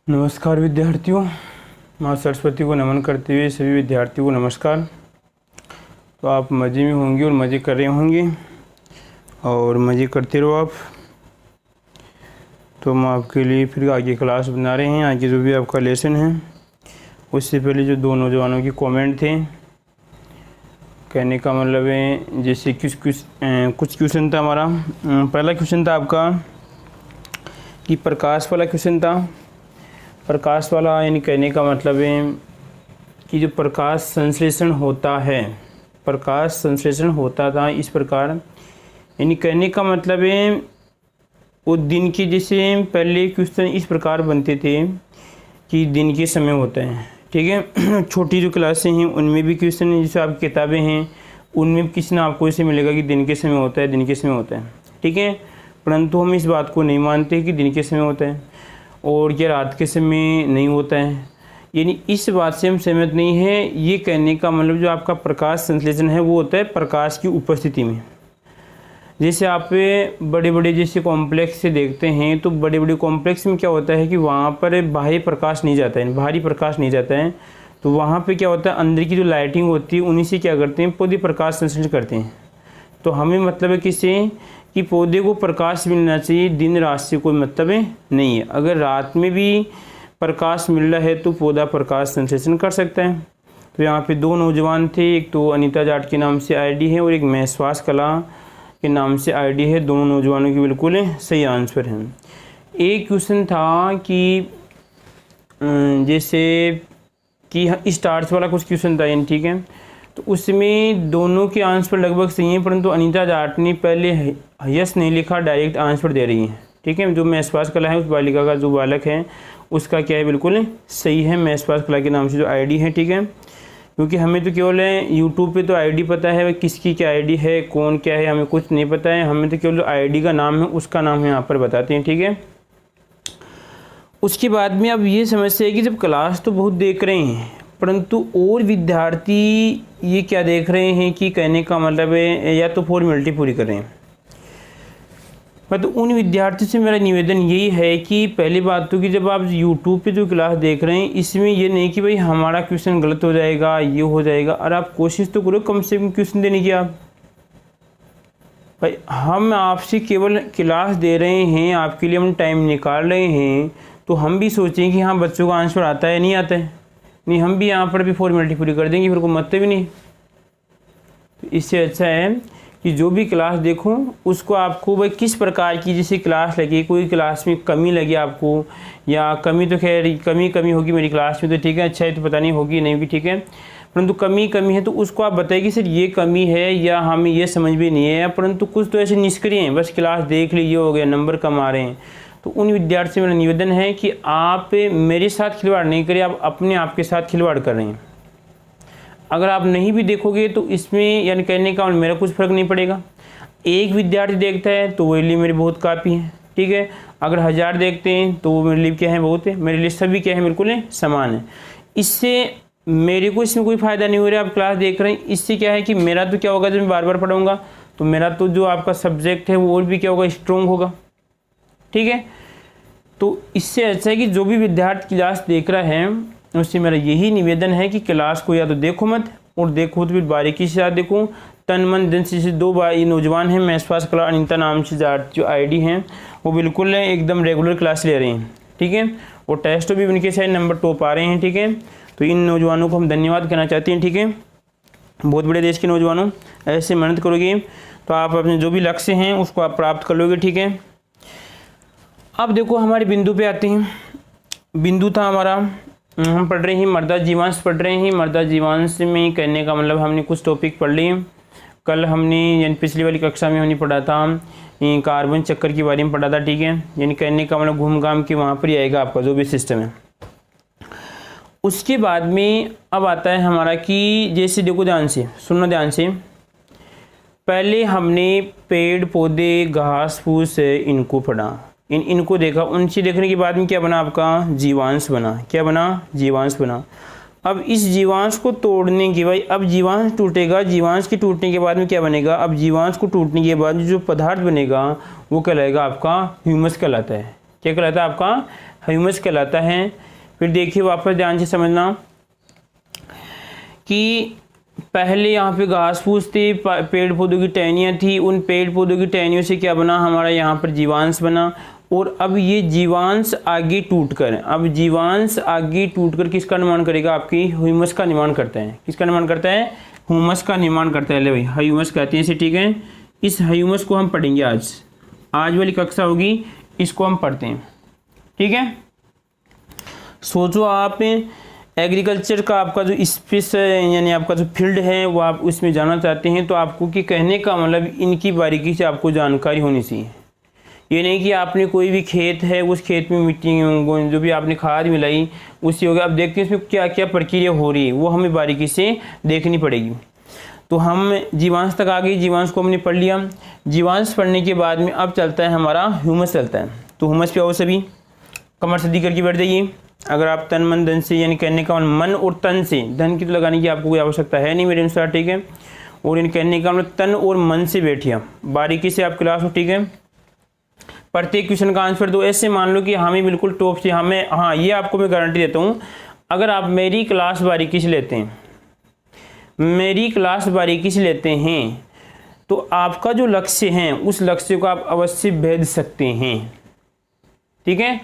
नमस्कार विद्यार्थियों, माँ सरस्वती को नमन करते हुए सभी विद्यार्थियों को नमस्कार। तो आप मज़े में होंगे और मज़े कर रहे होंगे और मज़े करते रहो आप। तो हम आपके लिए फिर आगे क्लास बना रहे हैं। आगे जो भी आपका लेसन है, उससे पहले जो दो नौजवानों के कमेंट थे, कहने का मतलब है जैसे कुछ क्वेश्चन था हमारा। पहला क्वेश्चन था आपका कि प्रकाश वाला क्वेश्चन था। प्रकाश वाला यानी कहने का मतलब है कि जो प्रकाश संश्लेषण होता है, प्रकाश संश्लेषण होता था इस प्रकार, यानी कहने का मतलब है वो दिन के, जैसे पहले क्वेश्चन इस प्रकार बनते थे कि दिन के समय होता है, ठीक है। छोटी जो क्लासें हैं उनमें भी क्वेश्चन, जैसे आपकी किताबें हैं उनमें भी किसी ना आपको ऐसे मिलेगा कि दिन के समय होता है, दिन के समय होता है, ठीक है। परंतु हम इस बात को नहीं मानते कि दिन के समय होता है और क्या रात के समय नहीं होता है, यानी इस बात से हम सहमत नहीं है। ये कहने का मतलब जो आपका प्रकाश संश्लेषण है वो होता है प्रकाश की उपस्थिति में। जैसे आप बड़े बड़े जैसे कॉम्प्लेक्स से देखते हैं तो बड़े बड़े कॉम्प्लेक्स में क्या होता है कि वहाँ पर बाहरी प्रकाश नहीं जाता है, बाहरी प्रकाश नहीं जाता है, तो वहाँ पे क्या होता है अंदर की जो लाइटिंग होती है उन्हीं से क्या करते हैं पौधे प्रकाश संश्लेषण करते हैं। तो हमें मतलब है किससे कि पौधे को प्रकाश मिलना चाहिए, दिन रात से कोई मतलब नहीं है। अगर रात में भी प्रकाश मिल रहा है तो पौधा प्रकाश संश्लेषण कर सकता है। तो यहाँ पे दो नौजवान थे, एक तो अनीता जाट के नाम से आईडी है और एक महश्वास कला के नाम से आईडी है। दोनों नौजवानों की बिल्कुल सही आंसर है। एक क्वेश्चन था कि जैसे कि स्टार्स वाला कुछ क्वेश्चन था, यानी ठीक है, तो उसमें दोनों के आंसर लगभग सही हैं, परंतु अनीता जाट ने पहले यस नहीं लिखा, डायरेक्ट आंसर दे रही है, ठीक है। जो महश्वास कला है उस बालिका का जो बालक है उसका क्या है बिल्कुल सही है, महश्वास कला के नाम से जो आईडी है, ठीक है। क्योंकि हमें तो केवल यूट्यूब पे तो आईडी पता है, किसकी क्या आईडी है, कौन क्या है, हमें कुछ नहीं पता है। हमें तो केवल आईडी का नाम है उसका नाम हम यहाँ पर बताते हैं, ठीक है। उसके बाद में अब ये समस्या है कि जब क्लास तो बहुत देख रहे हैं परंतु और विद्यार्थी ये क्या देख रहे हैं कि कहने का मतलब है या तो फॉर्मेलिटी पूरी कर रहे हैं। मतलब उन विद्यार्थियों से मेरा निवेदन यही है कि पहली बात तो कि जब आप YouTube पे जो क्लास देख रहे हैं इसमें ये नहीं कि भाई हमारा क्वेश्चन गलत हो जाएगा, ये हो जाएगा, और आप कोशिश तो करो कम से कम क्वेश्चन देने की। आप भाई हम आपसे केवल क्लास दे रहे हैं, आपके लिए हम टाइम निकाल रहे हैं, तो हम भी सोचें कि हाँ बच्चों का आंसर आता है नहीं आता है, नहीं हम भी यहाँ पर भी फॉर्मेलिटी पूरी कर देंगे, फिर कोई मतलब भी नहीं। तो इससे अच्छा है कि जो भी क्लास देखो उसको आपको भाई किस प्रकार की जैसे क्लास लगी, कोई क्लास में कमी लगी आपको, या कमी तो खैर कमी होगी मेरी क्लास में तो ठीक है, अच्छा है तो पता नहीं होगी नहीं भी ठीक है, परंतु कमी है तो उसको आप बताइए कि सर ये कमी है या हमें ये समझ भी नहीं है, परंतु कुछ तो ऐसे निष्क्रिय हैं, बस क्लास देख लीजिए हो गया, नंबर कम आ रहे हैं। तो उन विद्यार्थियों मेरा निवेदन है कि आप मेरे साथ खिलवाड़ नहीं करिए, आप अपने आप के साथ खिलवाड़ कर रहे हैं। अगर आप नहीं भी देखोगे तो इसमें यानी कहने का मेरा कुछ फर्क नहीं पड़ेगा। एक विद्यार्थी देखता है तो वो लिए मेरे बहुत काफ़ी है, ठीक है। अगर 1000 देखते हैं तो वो मेरे लिए क्या है बहुत है, मेरे लिए सभी क्या है बिल्कुल समान है। इससे मेरे को इसमें कोई फ़ायदा नहीं हो रहा, आप क्लास देख रहे हैं, इससे क्या है कि मेरा तो क्या होगा जब मैं बार बार पढ़ूंगा तो मेरा तो जो आपका सब्जेक्ट है वो और भी क्या होगा स्ट्रॉन्ग होगा, ठीक है। तो इससे अच्छा है कि जो भी विद्यार्थी क्लास देख रहा है उससे मेरा यही निवेदन है कि क्लास को या तो देखो मत, और देखो तो फिर बारीकी से देखो, तन मन धन से। दो ये नौजवान हैं महश्वास कला अनीता नाम से जो आईडी हैं वो बिल्कुल एकदम रेगुलर क्लास ले रहे हैं, ठीक है, और टेस्ट भी उनके शायद नंबर टॉप आ रहे हैं, ठीक है। तो इन नौजवानों को हम धन्यवाद कहना चाहते हैं, ठीक है। बहुत बड़े देश के नौजवानों, ऐसे मेहनत करोगे तो आप अपने जो भी लक्ष्य हैं उसको आप प्राप्त कर लोगे, ठीक है। अब देखो हमारे बिंदु पे आते हैं। बिंदु था हमारा, हम पढ़ रहे हैं मृदा जीवांश पढ़ रहे हैं। मृदा जीवांश में कहने का मतलब हमने कुछ टॉपिक पढ़ लिए। कल हमने यानी पिछली वाली कक्षा में हमने पढ़ा था कार्बन चक्कर के बारे में पढ़ा था, ठीक है। यानी कहने का मतलब घूम घाम के वहाँ पर ही आएगा आपका जो भी सिस्टम है। उसके बाद में अब आता है हमारा कि जैसे देखो ध्यान से सुनना, ध्यान से, पहले हमने पेड़ पौधे घास फूस इनको पढ़ा, इनको देखा, उनसे देखने के बाद में क्या बना आपका जीवांश बना। क्या बना? जीवांश बना। अब इस जीवांश को तोड़ने के बाद अब जीवांश टूटेगा, जीवांश के टूटने के बाद में क्या बनेगा, अब जीवांश को टूटने के बाद जो पदार्थ बनेगा वो कहलाएगा आपका ह्यूमस कहलाता है। क्या कहलाता है आपका? ह्यूमस कहलाता है। फिर देखिए वापस ध्यान से समझना कि पहले यहाँ पे घास फूस थे, पेड़ पौधों की टहनियाँ थी, उन पेड़ पौधों की टहनियों से क्या बना, हमारा यहाँ पर जीवांश बना। और अब ये जीवांश आगे टूटकर किसका निर्माण करेगा, आपकी ह्यूमस का निर्माण करता है। किसका निर्माण करता है, ह्यूमस का निर्माण करता है। ले भाई ह्यूमस कहते हैं इसे, ठीक है। इस ह्यूमस को हम पढ़ेंगे आज वाली कक्षा होगी, इसको हम पढ़ते हैं, ठीक है। सोचो आप एग्रीकल्चर का आपका जो स्पेस यानी आपका जो फील्ड है वो आप उसमें जाना चाहते हैं, तो आपको कि कहने का मतलब इनकी बारीकी से आपको जानकारी होनी चाहिए। ये नहीं कि आपने कोई भी खेत है, उस खेत में मिट्टी जो भी आपने खाद मिलाई उससे हो गया। अब देखते हैं इसमें क्या क्या प्रक्रिया हो रही है, वो हमें बारीकी से देखनी पड़ेगी। तो हम जीवांश तक आ गए, जीवांश को हमने पढ़ लिया। जीवांश पढ़ने के बाद में अब चलता है हमारा ह्यूमस चलता है। तो ह्यूमस पे आओ सभी, कमर सीधी करके बैठ जाइए। अगर आप तन मन धन से, यानी कहने का मन और तन से, धन की तो लगाने की आपको कोई आवश्यकता है नहीं मेरे अनुसार, ठीक है। और इन कहने का मतलब तन और मन से बैठिए, बारीकी से आप क्लास हो, ठीक है। प्रत्येक क्वेश्चन का आंसर दो। ऐसे मान लो कि हमें बिल्कुल टॉप से हमें, हाँ ये आपको मैं गारंटी देता हूँ, अगर आप मेरी क्लास बारीकी से लेते हैं, तो आपका जो लक्ष्य है उस लक्ष्य को आप अवश्य भेद सकते हैं, ठीक है।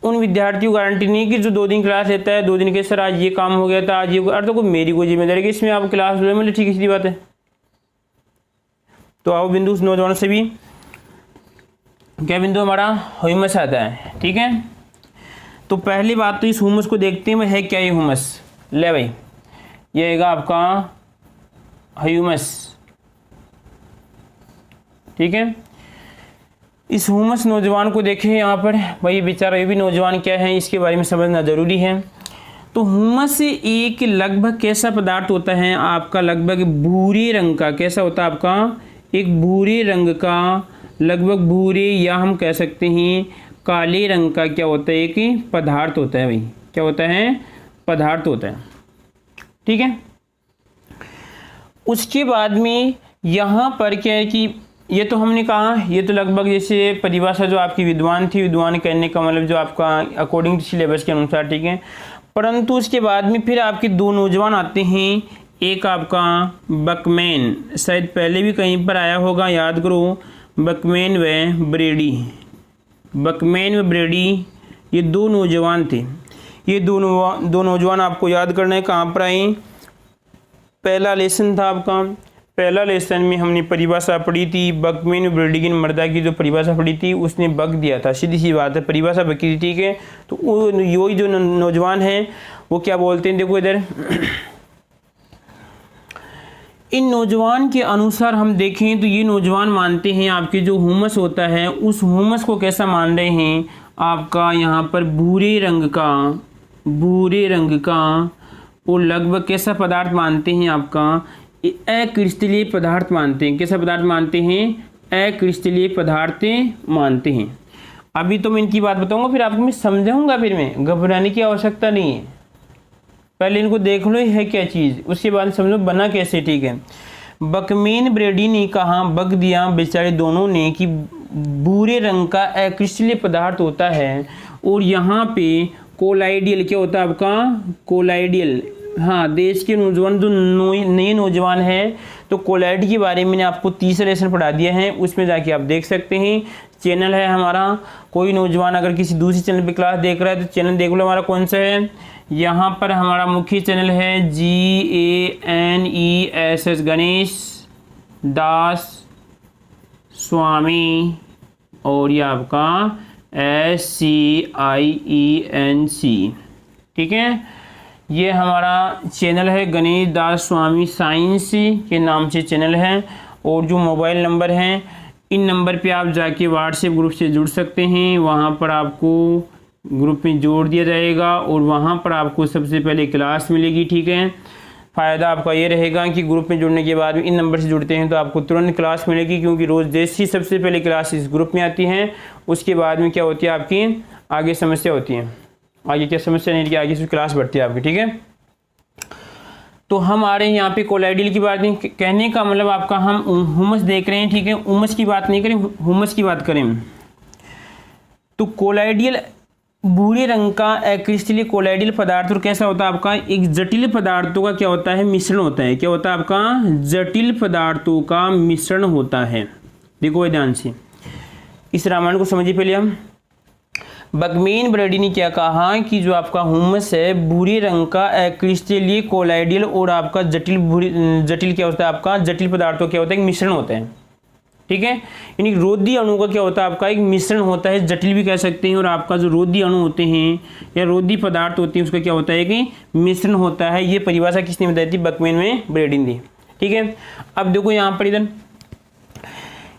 उन विद्यार्थियों को गारंटी नहीं कि जो 2 दिन क्लास लेता है, 2 दिन के सर आज ये काम हो गया था, आज ये, अरे तो मेरी कोई जिम्मेदारी है इसमें आप क्लास ले, मतलब ठीक है, सीधी बात है। तो आओ बिंदु नौजवानों से भी, क्या बिंदु हमारा ह्यूमस आता है, ठीक है। तो पहली बात तो इस ह्यूमस को देखते हैं, है क्या ये ह्यूमस। ले भाई ये आएगा आपका ह्यूमस, ठीक है। इस ह्यूमस नौजवान को देखें यहाँ पर, भाई बेचारा ये भी नौजवान क्या है इसके बारे में समझना जरूरी है। तो ह्यूमस एक लगभग कैसा पदार्थ होता है आपका, लगभग भूरे रंग का, कैसा होता है आपका, एक भूरे रंग का, लगभग भूरे या हम कह सकते हैं काले रंग का क्या होता है, एक पदार्थ होता है। भाई क्या होता है, पदार्थ होता है, ठीक है। उसके बाद में यहाँ पर क्या है कि ये तो हमने कहा, ये तो लगभग जैसे परिभाषा जो आपकी विद्वान थी, विद्वान कहने का मतलब जो आपका अकॉर्डिंग टू सिलेबस के अनुसार, ठीक है। परंतु उसके बाद में फिर आपके 2 नौजवान आते हैं, एक आपका बकमैन, शायद पहले भी कहीं पर आया होगा, याद करो, बकमैन व ब्रेडी, ये 2 नौजवान थे। ये दो नौजवान आपको याद करना है, कहाँ पर आए, पहला लेसन था आपका, पहला लेसन में हमने परिभाषा पढ़ी थी, बकमैन ब्रेडी की मर्दा की जो परिभाषा पढ़ी थी उसने बक दिया था, सीधी सी बात है, परिभाषा बकी थी, ठीक है। तो वो यही जो नौजवान हैं वो क्या बोलते हैं, देखो इधर इन नौजवान के अनुसार हम देखें तो ये नौजवान मानते हैं आपके जो ह्यूमस होता है उस ह्यूमस को कैसा मान रहे हैं, आपका यहाँ पर भूरे रंग का और लगभग कैसा पदार्थ मानते हैं, आपका अक्रिस्टलीय पदार्थ मानते हैं। कैसा पदार्थ मानते हैं, अक्रिस्टलीय पदार्थ मानते हैं। अभी तो मैं इनकी बात बताऊंगा, फिर आपको मैं समझाऊंगा, फिर मैं, घबराने की आवश्यकता नहीं है। पहले इनको देख लो है क्या चीज़, उसके बाद समझो बना कैसे, ठीक है। बकमैन ब्रेडी ने कहा, बक दिया बेचारे दोनों ने, कि भूरे रंग का अक्रिस्टलीय पदार्थ होता है। और यहाँ पे कोलाइडियल क्या होता है आपका, कोलाइडियल, हाँ देश के नौजवान जो नए नौजवान हैं, तो कोलाइड के बारे में मैंने आपको 30 लेसन पढ़ा दिया है, उसमें जाके आप देख सकते हैं। चैनल है हमारा, कोई नौजवान अगर किसी दूसरी चैनल पे क्लास देख रहा है तो चैनल देख लो हमारा कौन सा है। यहाँ पर हमारा मुख्य चैनल है GANESS, गणेश दास स्वामी, और ये आपका SCIENC, ठीक है। ये हमारा चैनल है गणेश दास स्वामी साइंस के नाम से चैनल है। और जो मोबाइल नंबर हैं, इन नंबर पे आप जाके व्हाट्सएप ग्रुप से जुड़ सकते हैं, वहाँ पर आपको ग्रुप में जोड़ दिया जाएगा और वहाँ पर आपको सबसे पहले क्लास मिलेगी, ठीक है। फ़ायदा आपका ये रहेगा कि ग्रुप में जुड़ने के बाद इन नंबर से जुड़ते हैं तो आपको तुरंत क्लास मिलेगी, क्योंकि रोज़ जैसी सबसे पहले क्लास इस ग्रुप में आती हैं, उसके बाद में क्या होती है आपकी आगे समस्या होती है, आगे क्या समस्या नहीं, कि आगे से क्लास बढ़ती है आपकी, ठीक है। तो हम आ रहे हैं यहाँ पे कोलाइडियल की बात नहीं, कहने का मतलब आपका हम ह्यूमस देख रहे हैं, ठीक है। ह्यूमस की बात नहीं करें, ह्यूमस की बात करें तो कोलाइडियल भूरे रंग का एक्रिस्टलीय कोलाइडल पदार्थ और कैसा होता है आपका, एक जटिल पदार्थों का क्या होता है, मिश्रण होता है। क्या होता है आपका, जटिल पदार्थों का मिश्रण होता है। देखो ध्यान से इस रामायण को समझिए पहले हम। बकमेन ब्रैडी ने क्या कहा कि जो आपका हुमस है भूरे रंग का एक्रिस्टलीय कोलाइडल और आपका जटिल क्या होता है आपका, जटिल पदार्थों क्या होता है, एक मिश्रण होता है। ठीक है, यानी रोधी अणु का क्या होता है आपका, एक मिश्रण होता है, जटिल भी कह सकते हैं। और आपका जो रोधी अणु होते हैं या रोधी पदार्थ होते हैं उसका क्या होता है कि मिश्रण होता है। ये परिभाषा किसने बताई थी, बकमेन में ब्रैडी ने दी। ठीक है, अब देखो यहाँ पर इधर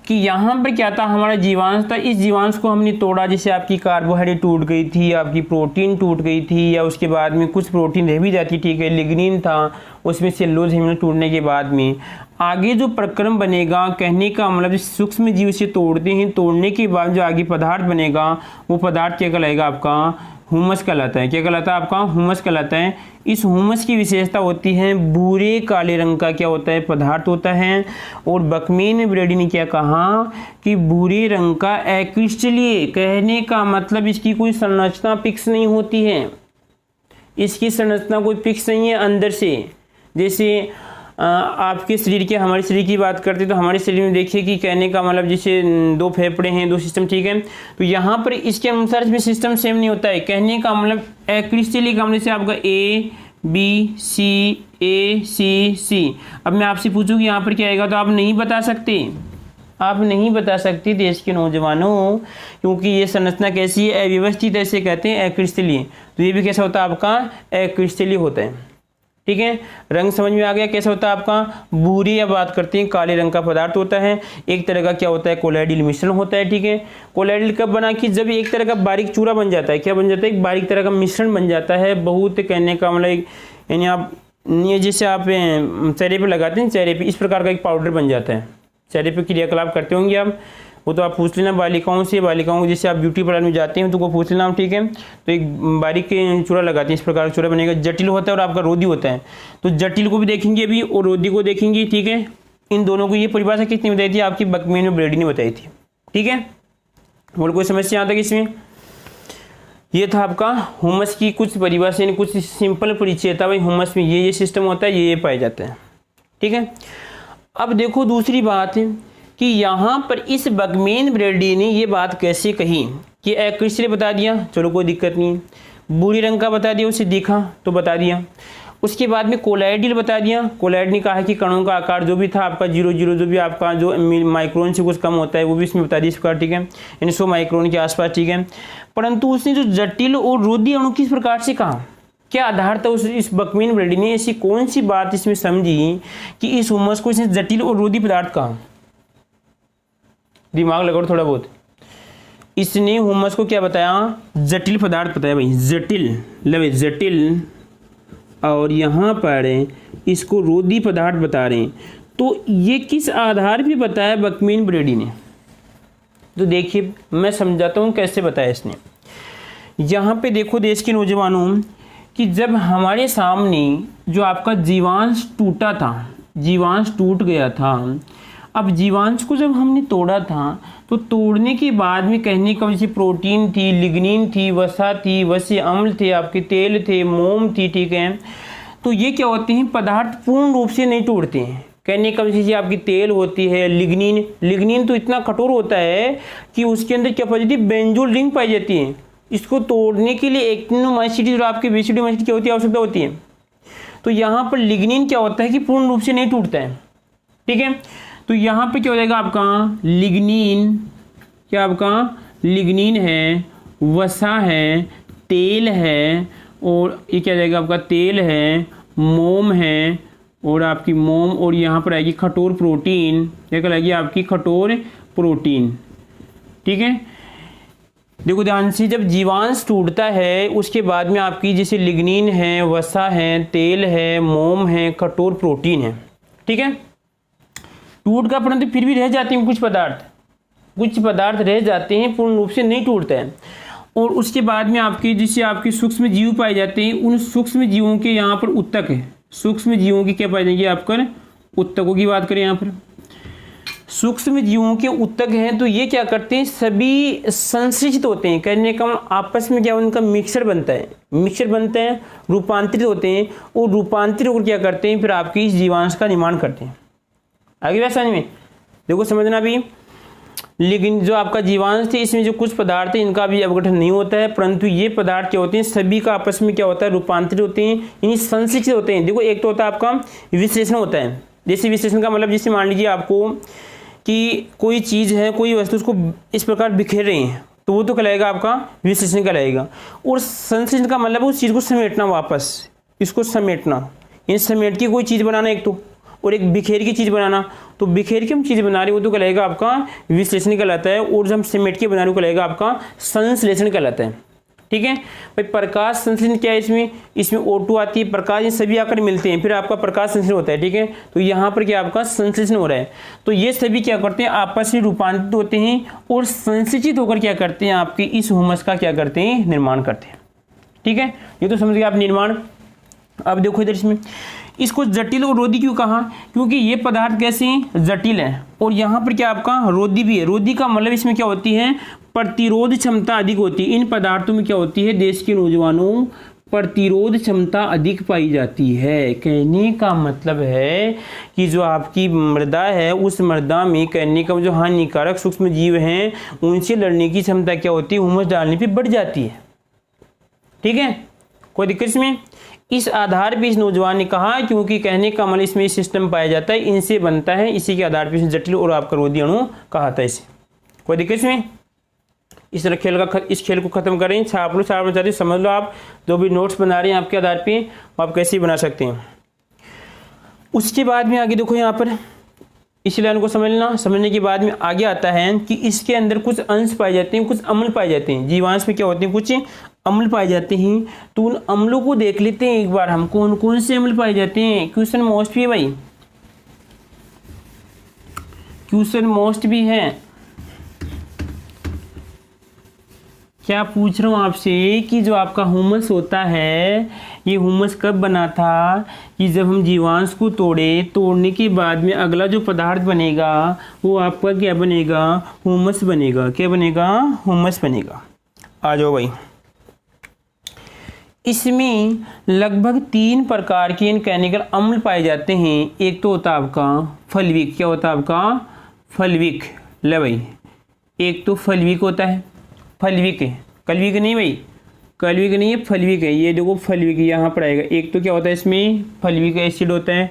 कि यहाँ पर क्या था, हमारा जीवांश था। इस जीवांश को हमने तोड़ा, जैसे आपकी कार्बोहाइड्रेट टूट गई थी, आपकी प्रोटीन टूट गई थी, या उसके बाद में कुछ प्रोटीन रह भी जाती। ठीक है, लिग्निन था, उसमें सेलुलोज हेमिनल टूटने के बाद में आगे जो प्रक्रम बनेगा, कहने का मतलब सूक्ष्म जीव से तोड़ते हैं, तोड़ने के बाद जो आगे पदार्थ बनेगा वो पदार्थ क्या कहलाएगा आपका, हुमस कहलाता है। क्या कहलाता है आपका, हुमस कहलाता है। इस हुमस की विशेषता होती है भूरे काले रंग का क्या होता है, पदार्थ होता है। और बकमेन ब्रैडी ने क्या कहा कि भूरे रंग का एक्रिस्टलीय, कहने का मतलब इसकी कोई संरचना फिक्स नहीं होती है, इसकी संरचना कोई फिक्स नहीं है अंदर से। जैसे आपके शरीर के, हमारे शरीर की बात करते हैं तो हमारे शरीर में देखिए कि कहने का मतलब जैसे 2 फेफड़े हैं, 2 सिस्टम। ठीक है, तो यहाँ पर इसके अनुसार इसमें सिस्टम सेम नहीं होता है। कहने का मतलब एक्रिस्टलीय का मतलब से आपका A B C अब मैं आपसे पूछूँ कि यहाँ पर क्या आएगा, तो आप नहीं बता सकते, आप नहीं बता सकते देश के नौजवानों, क्योंकि ये संरचना कैसी है, अव्यवस्थित, ऐसे कहते हैं एक्रिस्टलीय। तो ये भी कैसा होता है आपका, एक्रिस्टलीय होता है। ठीक है, रंग समझ में आ गया कैसा होता है आपका, भूरे या बात करते हैं काले रंग का पदार्थ होता है, एक तरह का क्या होता है, कोलाइडल मिश्रण होता है। ठीक है, कोलाइडल कब बना कि जब एक तरह का बारीक चूरा बन जाता है, क्या बन जाता है, एक बारीक तरह का मिश्रण बन जाता है। बहुत कहने का मतलब यानी आप ये जैसे आप चेहरे पे लगाते हैं, चेहरे पे इस प्रकार का एक पाउडर बन जाता है। चेहरे पे क्रियाकलाप करते होंगे आप, वो तो आप पूछ लेना बालिकाओं से, बालिकाओं को जैसे आप ब्यूटी पार्लर में जाते हैं तो वो पूछ लेना आप। ठीक है, तो एक बारीक चूड़ा लगाते हैं, इस प्रकार का चूड़ा बनेगा, जटिल होता है और आपका रोधी होता है। तो जटिल को भी देखेंगे अभी और रोधी को देखेंगे। ठीक है, इन दोनों को ये परिभाषा किसने बताई थी, आपकी बकमेन में ब्रैडी ने बताई थी। ठीक है, बोल कोई समस्या यहाँ तक इसमें। ये था आपका हुमस की कुछ परिभाषा, कुछ सिंपल परिचय था भाई, हुमस में ये सिस्टम होता है, ये पाया जाता है। ठीक है, अब देखो दूसरी बात है कि यहाँ पर इस बकमेन ब्रैडी ने ये बात कैसे कही कि एक्रिस्टलीय बता दिया, चलो कोई दिक्कत नहीं, भूरे रंग का बता दिया, उसे देखा तो बता दिया। उसके बाद में कोलाइडल बता दिया, कोलाइड ने कहा कि कणों का आकार जो भी था आपका 0 जो भी आपका जो माइक्रोन से कुछ कम होता है वो भी इसमें बता दिया इस प्रकार। ठीक है, यानी 100 माइक्रोन के आसपास। ठीक है, परंतु उसने जो जटिल और रोधी अणु किस प्रकार से कहा, क्या आधार था इस बकमेन ब्रैडी ने ऐसी कौन सी बात इसमें समझी कि इस हुमस को इसने जटिल और रोधी पदार्थ कहा, दिमाग लगाओ थोड़ा बहुत। इसने हुमस को क्या बताया, जटिल पदार्थ बताया भाई, जटिल लवे जटिल, और यहाँ पर इसको रोधी पदार्थ बता रहे हैं। तो ये किस आधार पे बताया बकमेन ब्रैडी ने, तो देखिए मैं समझाता हूँ कैसे बताया इसने। यहाँ पे देखो देश के नौजवानों कि जब हमारे सामने जो आपका जीवांश टूटा था, जीवांश टूट गया था, अब जीवांश को जब हमने तोड़ा था तो तोड़ने के बाद में कहने का जैसे प्रोटीन थी, लिग्निन थी, वसा थी, वसे अम्ल थे, आपके तेल थे, मोम थी। ठीक है, तो ये क्या होते हैं, पदार्थ पूर्ण रूप से नहीं टूटते हैं। कहने का जैसे आपकी तेल होती है, लिग्निन तो इतना कठोर होता है कि उसके अंदर क्या पाई जाती है, बेंजोल रिंग पाई जाती है। इसको तोड़ने के लिए एक्टिनोमाइसिटी और आपकी बेसिडोमाइसिटी क्या होती है, आवश्यकता होती है। तो यहाँ पर लिग्निन क्या होता है कि पूर्ण रूप से नहीं टूटता है। ठीक है, तो यहाँ पे क्या हो जाएगा आपका लिग्निन, क्या आपका लिग्निन है, वसा है, तेल है, और ये क्या जाएगा आपका तेल है, मोम है, और आपकी मोम, और यहाँ पर आएगी कठोर प्रोटीन, क्या कहलाएगी आपकी कठोर प्रोटीन। ठीक है, देखो ध्यान से, जब जीवांश टूटता है उसके बाद में आपकी जैसे लिग्निन है, वसा है, तेल है, मोम है, कठोर प्रोटीन है। ठीक है, टूट का परंतु फिर भी रह जाते हैं कुछ पदार्थ रह जाते हैं, पूर्ण रूप से नहीं टूटता है। और उसके बाद में आपके जिससे आपके सूक्ष्म जीव पाए जाते हैं, उन सूक्ष्म जीवों के यहाँ पर उत्तक है, सूक्ष्म जीवों की क्या पाए जाएंगे आपका, उत्तकों की बात करें यहाँ पर सूक्ष्म जीवों के ऊतक हैं तो ये क्या करते हैं, सभी संश्लेषित होते हैं, कहने का आपस में क्या उनका मिक्सर बनता है, रूपांतरित होते हैं और रूपांतरित होकर क्या करते हैं, फिर आपकी इस जीवांश का निर्माण करते हैं। आगे बात समझ में, देखो समझना भी। लेकिन जो आपका जीवांश थे इसमें जो कुछ पदार्थ है इनका भी अपघटन नहीं होता है, परंतु ये पदार्थ क्या होते हैं, सभी का आपस में क्या होता है, रूपांतरित होते हैं, यानी संश्लेषित होते हैं। देखो एक तो होता है आपका विश्लेषण होता है, जैसे विश्लेषण का मतलब जैसे मान लीजिए आपको कि कोई चीज़ है, कोई वस्तु, उसको इस प्रकार बिखेर रही है तो वो तो कहलाएगा आपका विश्लेषण कहलाएगा। और संश्लेषण का मतलब उस चीज़ को समेटना, वापस इसको समेटना, यानी समेट के कोई चीज़ बनाना एक तो, और एक बिखेर की चीज़ बनाना। तो बिखेर के हम चीज़ बना रहे हो तो कहलाएगा आपका विश्लेषण कहलाता है, और जब हम समेट के बना रहे हो कहलाएगा आपका संश्लेषण कहलाता है। ठीक है भाई, प्रकाश संश्लेषण क्या है, इसमें O2 आती है, प्रकाश, ये सभी आकर मिलते हैं, फिर आपका प्रकाश संश्लेषण होता है। ठीक है, तो यहाँ पर क्या आपका संश्लेषण हो रहा है, तो ये सभी क्या करते हैं, आपस में रूपांतरित होते हैं और संश्लेषित होकर क्या करते हैं, आपके इस ह्यूमस का क्या करते हैं, निर्माण करते हैं। ठीक है, ये तो समझ गए आप निर्माण। अब देखो इधर इसमें इसको जटिल और रोधी क्यों कहा, क्योंकि ये पदार्थ कैसे हैं, जटिल है, और यहाँ पर क्या आपका रोधी भी है। रोधी का मतलब इसमें क्या होती है, प्रतिरोध क्षमता अधिक होती है। इन पदार्थों में क्या होती है, देश के नौजवानों, प्रतिरोध क्षमता अधिक पाई जाती है। कहने का मतलब है कि जो आपकी मृदा है उस मृदा में कहने का जो हानिकारक सूक्ष्म जीव हैं उनसे लड़ने की क्षमता क्या होती है, हुमस डालने पे बढ़ जाती है। ठीक है, कोई दिक्कत इसमें। इस आधार पर इस नौजवान ने कहा, क्योंकि कहने का मतलब इसमें सिस्टम पाया जाता है, इनसे बनता है, इसी के आधार पर जटिल और आपका रोधी अणु कहा था इसे। कोई दिक्कत इसमें। इस तरह इस खेल को खत्म करें, छाप लो, चाहते समझ लो। आप जो भी नोट्स बना रहे हैं आपके आधार पे आप कैसे बना सकते हैं। उसके बाद में आगे देखो, यहाँ पर इस लाइन को समझने के बाद में आगे आता है कि इसके अंदर कुछ अंश पाए जाते हैं, कुछ अम्ल पाए जाते हैं। जीवांश में क्या होते हैं, कुछ अम्ल पाए जाते हैं। तो उन अम्लों को देख लेते हैं एक बार हम, कौन कौन से अम्ल पाए जाते हैं। क्वेश्चन मोस्ट भी है भाई, क्वेश्चन मोस्ट भी है। क्या पूछ रहा हूँ आपसे कि जो आपका ह्यूमस होता है, ये ह्यूमस कब बना था, कि जब हम जीवांश को तोड़ने के बाद में अगला जो पदार्थ बनेगा वो आपका क्या बनेगा, ह्यूमस बनेगा। क्या बनेगा, ह्यूमस बनेगा। आ जाओ भाई, इसमें लगभग 3 प्रकार के इनकैनिकल अम्ल पाए जाते हैं। एक तो होता है आपका फलविक। क्या होता है आपका, फलविक। ले भाई, एक तो फलविक होता है, फलविक है, कलविक नहीं भाई, कलविक नहीं है, फलविक है। ये देखो फलविक यहाँ पर आएगा। एक तो क्या होता है इसमें, फलविक एसिड होता है,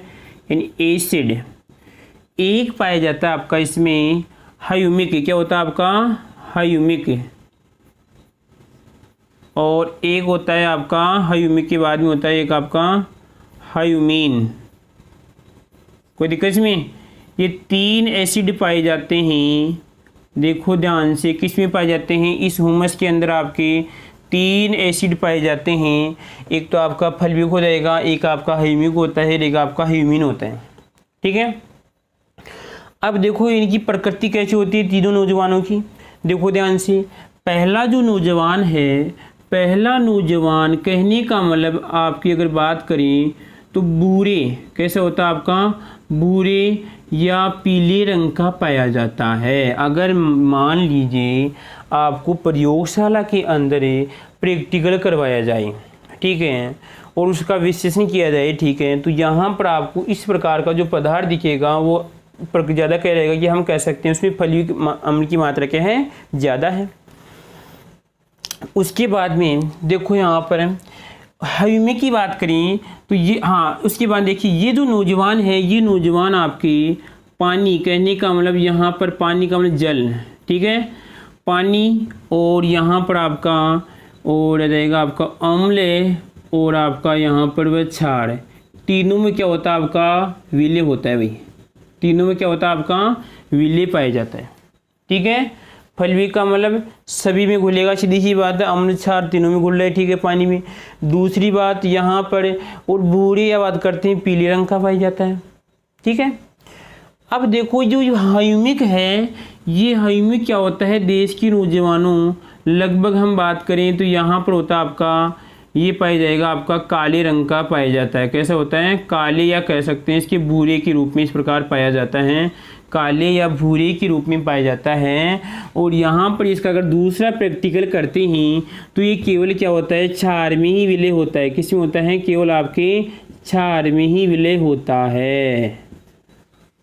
यानी एसिड। एक पाया जाता है आपका इसमें ह्यूमिक। क्या होता है आपका, ह्यूमिक। और एक होता है आपका ह्यूमिक के बाद में होता है एक आपका ह्यूमीन। कोई दिक्कत इसमें। ये 3 एसिड पाए जाते हैं, देखो ध्यान से, किस में पाए जाते हैं, इस ह्यूमस के अंदर आपके 3 एसिड पाए जाते हैं। एक तो आपका फलविक हो जाएगा, एक आपका ह्यूमिक होता है, एक आपका ह्यूमीन होता है। ठीक है, अब देखो इनकी प्रकृति कैसी होती है तीनों नौजवानों की। देखो ध्यान से, पहला जो नौजवान है, पहला नौजवान कहने का मतलब आपकी अगर बात करें तो बूरे, कैसे होता है आपका, बूरे या पीले रंग का पाया जाता है। अगर मान लीजिए आपको प्रयोगशाला के अंदर प्रैक्टिकल करवाया जाए, ठीक है, और उसका विश्लेषण किया जाए, ठीक है, तो यहाँ पर आपको इस प्रकार का जो पदार्थ दिखेगा वो ज़्यादा कह रहेगा कि हम कह सकते हैं उसमें फलविक अम्ल की मात्रा क्या है, ज़्यादा है। उसके बाद में देखो यहाँ पर ह्यूमिक की बात करें तो ये, हाँ, उसके बाद देखिए ये जो नौजवान है, ये नौजवान आपके पानी, कहने का मतलब यहाँ पर पानी का मतलब जल, ठीक है, पानी, और यहाँ पर आपका और आ जाएगा आपका अम्ल, और आपका यहाँ पर वह क्षार। तीनों में क्या होता है आपका, विलय होता है भाई। तीनों में क्या होता है आपका, विलय पाया जाता है। ठीक है, फलविक का मतलब सभी में घुलेगा, सीधी सी बात है। अम्ल क्षार तीनों में घुल रहा है, ठीक है, पानी में। दूसरी बात यहाँ पर, और बूरे या बात करते हैं पीले रंग का पाया जाता है। ठीक है, अब देखो जो ह्यूमिक है, ये ह्यूमिक क्या होता है, देश की नौजवानों लगभग हम बात करें तो यहाँ पर होता है आपका, ये पाया जाएगा आपका काले रंग का पाया जाता है। कैसा होता है, काले, या कह सकते हैं इसके बूरे के रूप में इस प्रकार पाया जाता है, काले या भूरे के रूप में पाया जाता है। और यहाँ पर इसका अगर दूसरा प्रैक्टिकल करते हैं तो ये केवल क्या होता है, क्षार में ही विलय होता है। किसमें होता है, केवल आपके क्षार में ही विलय होता है।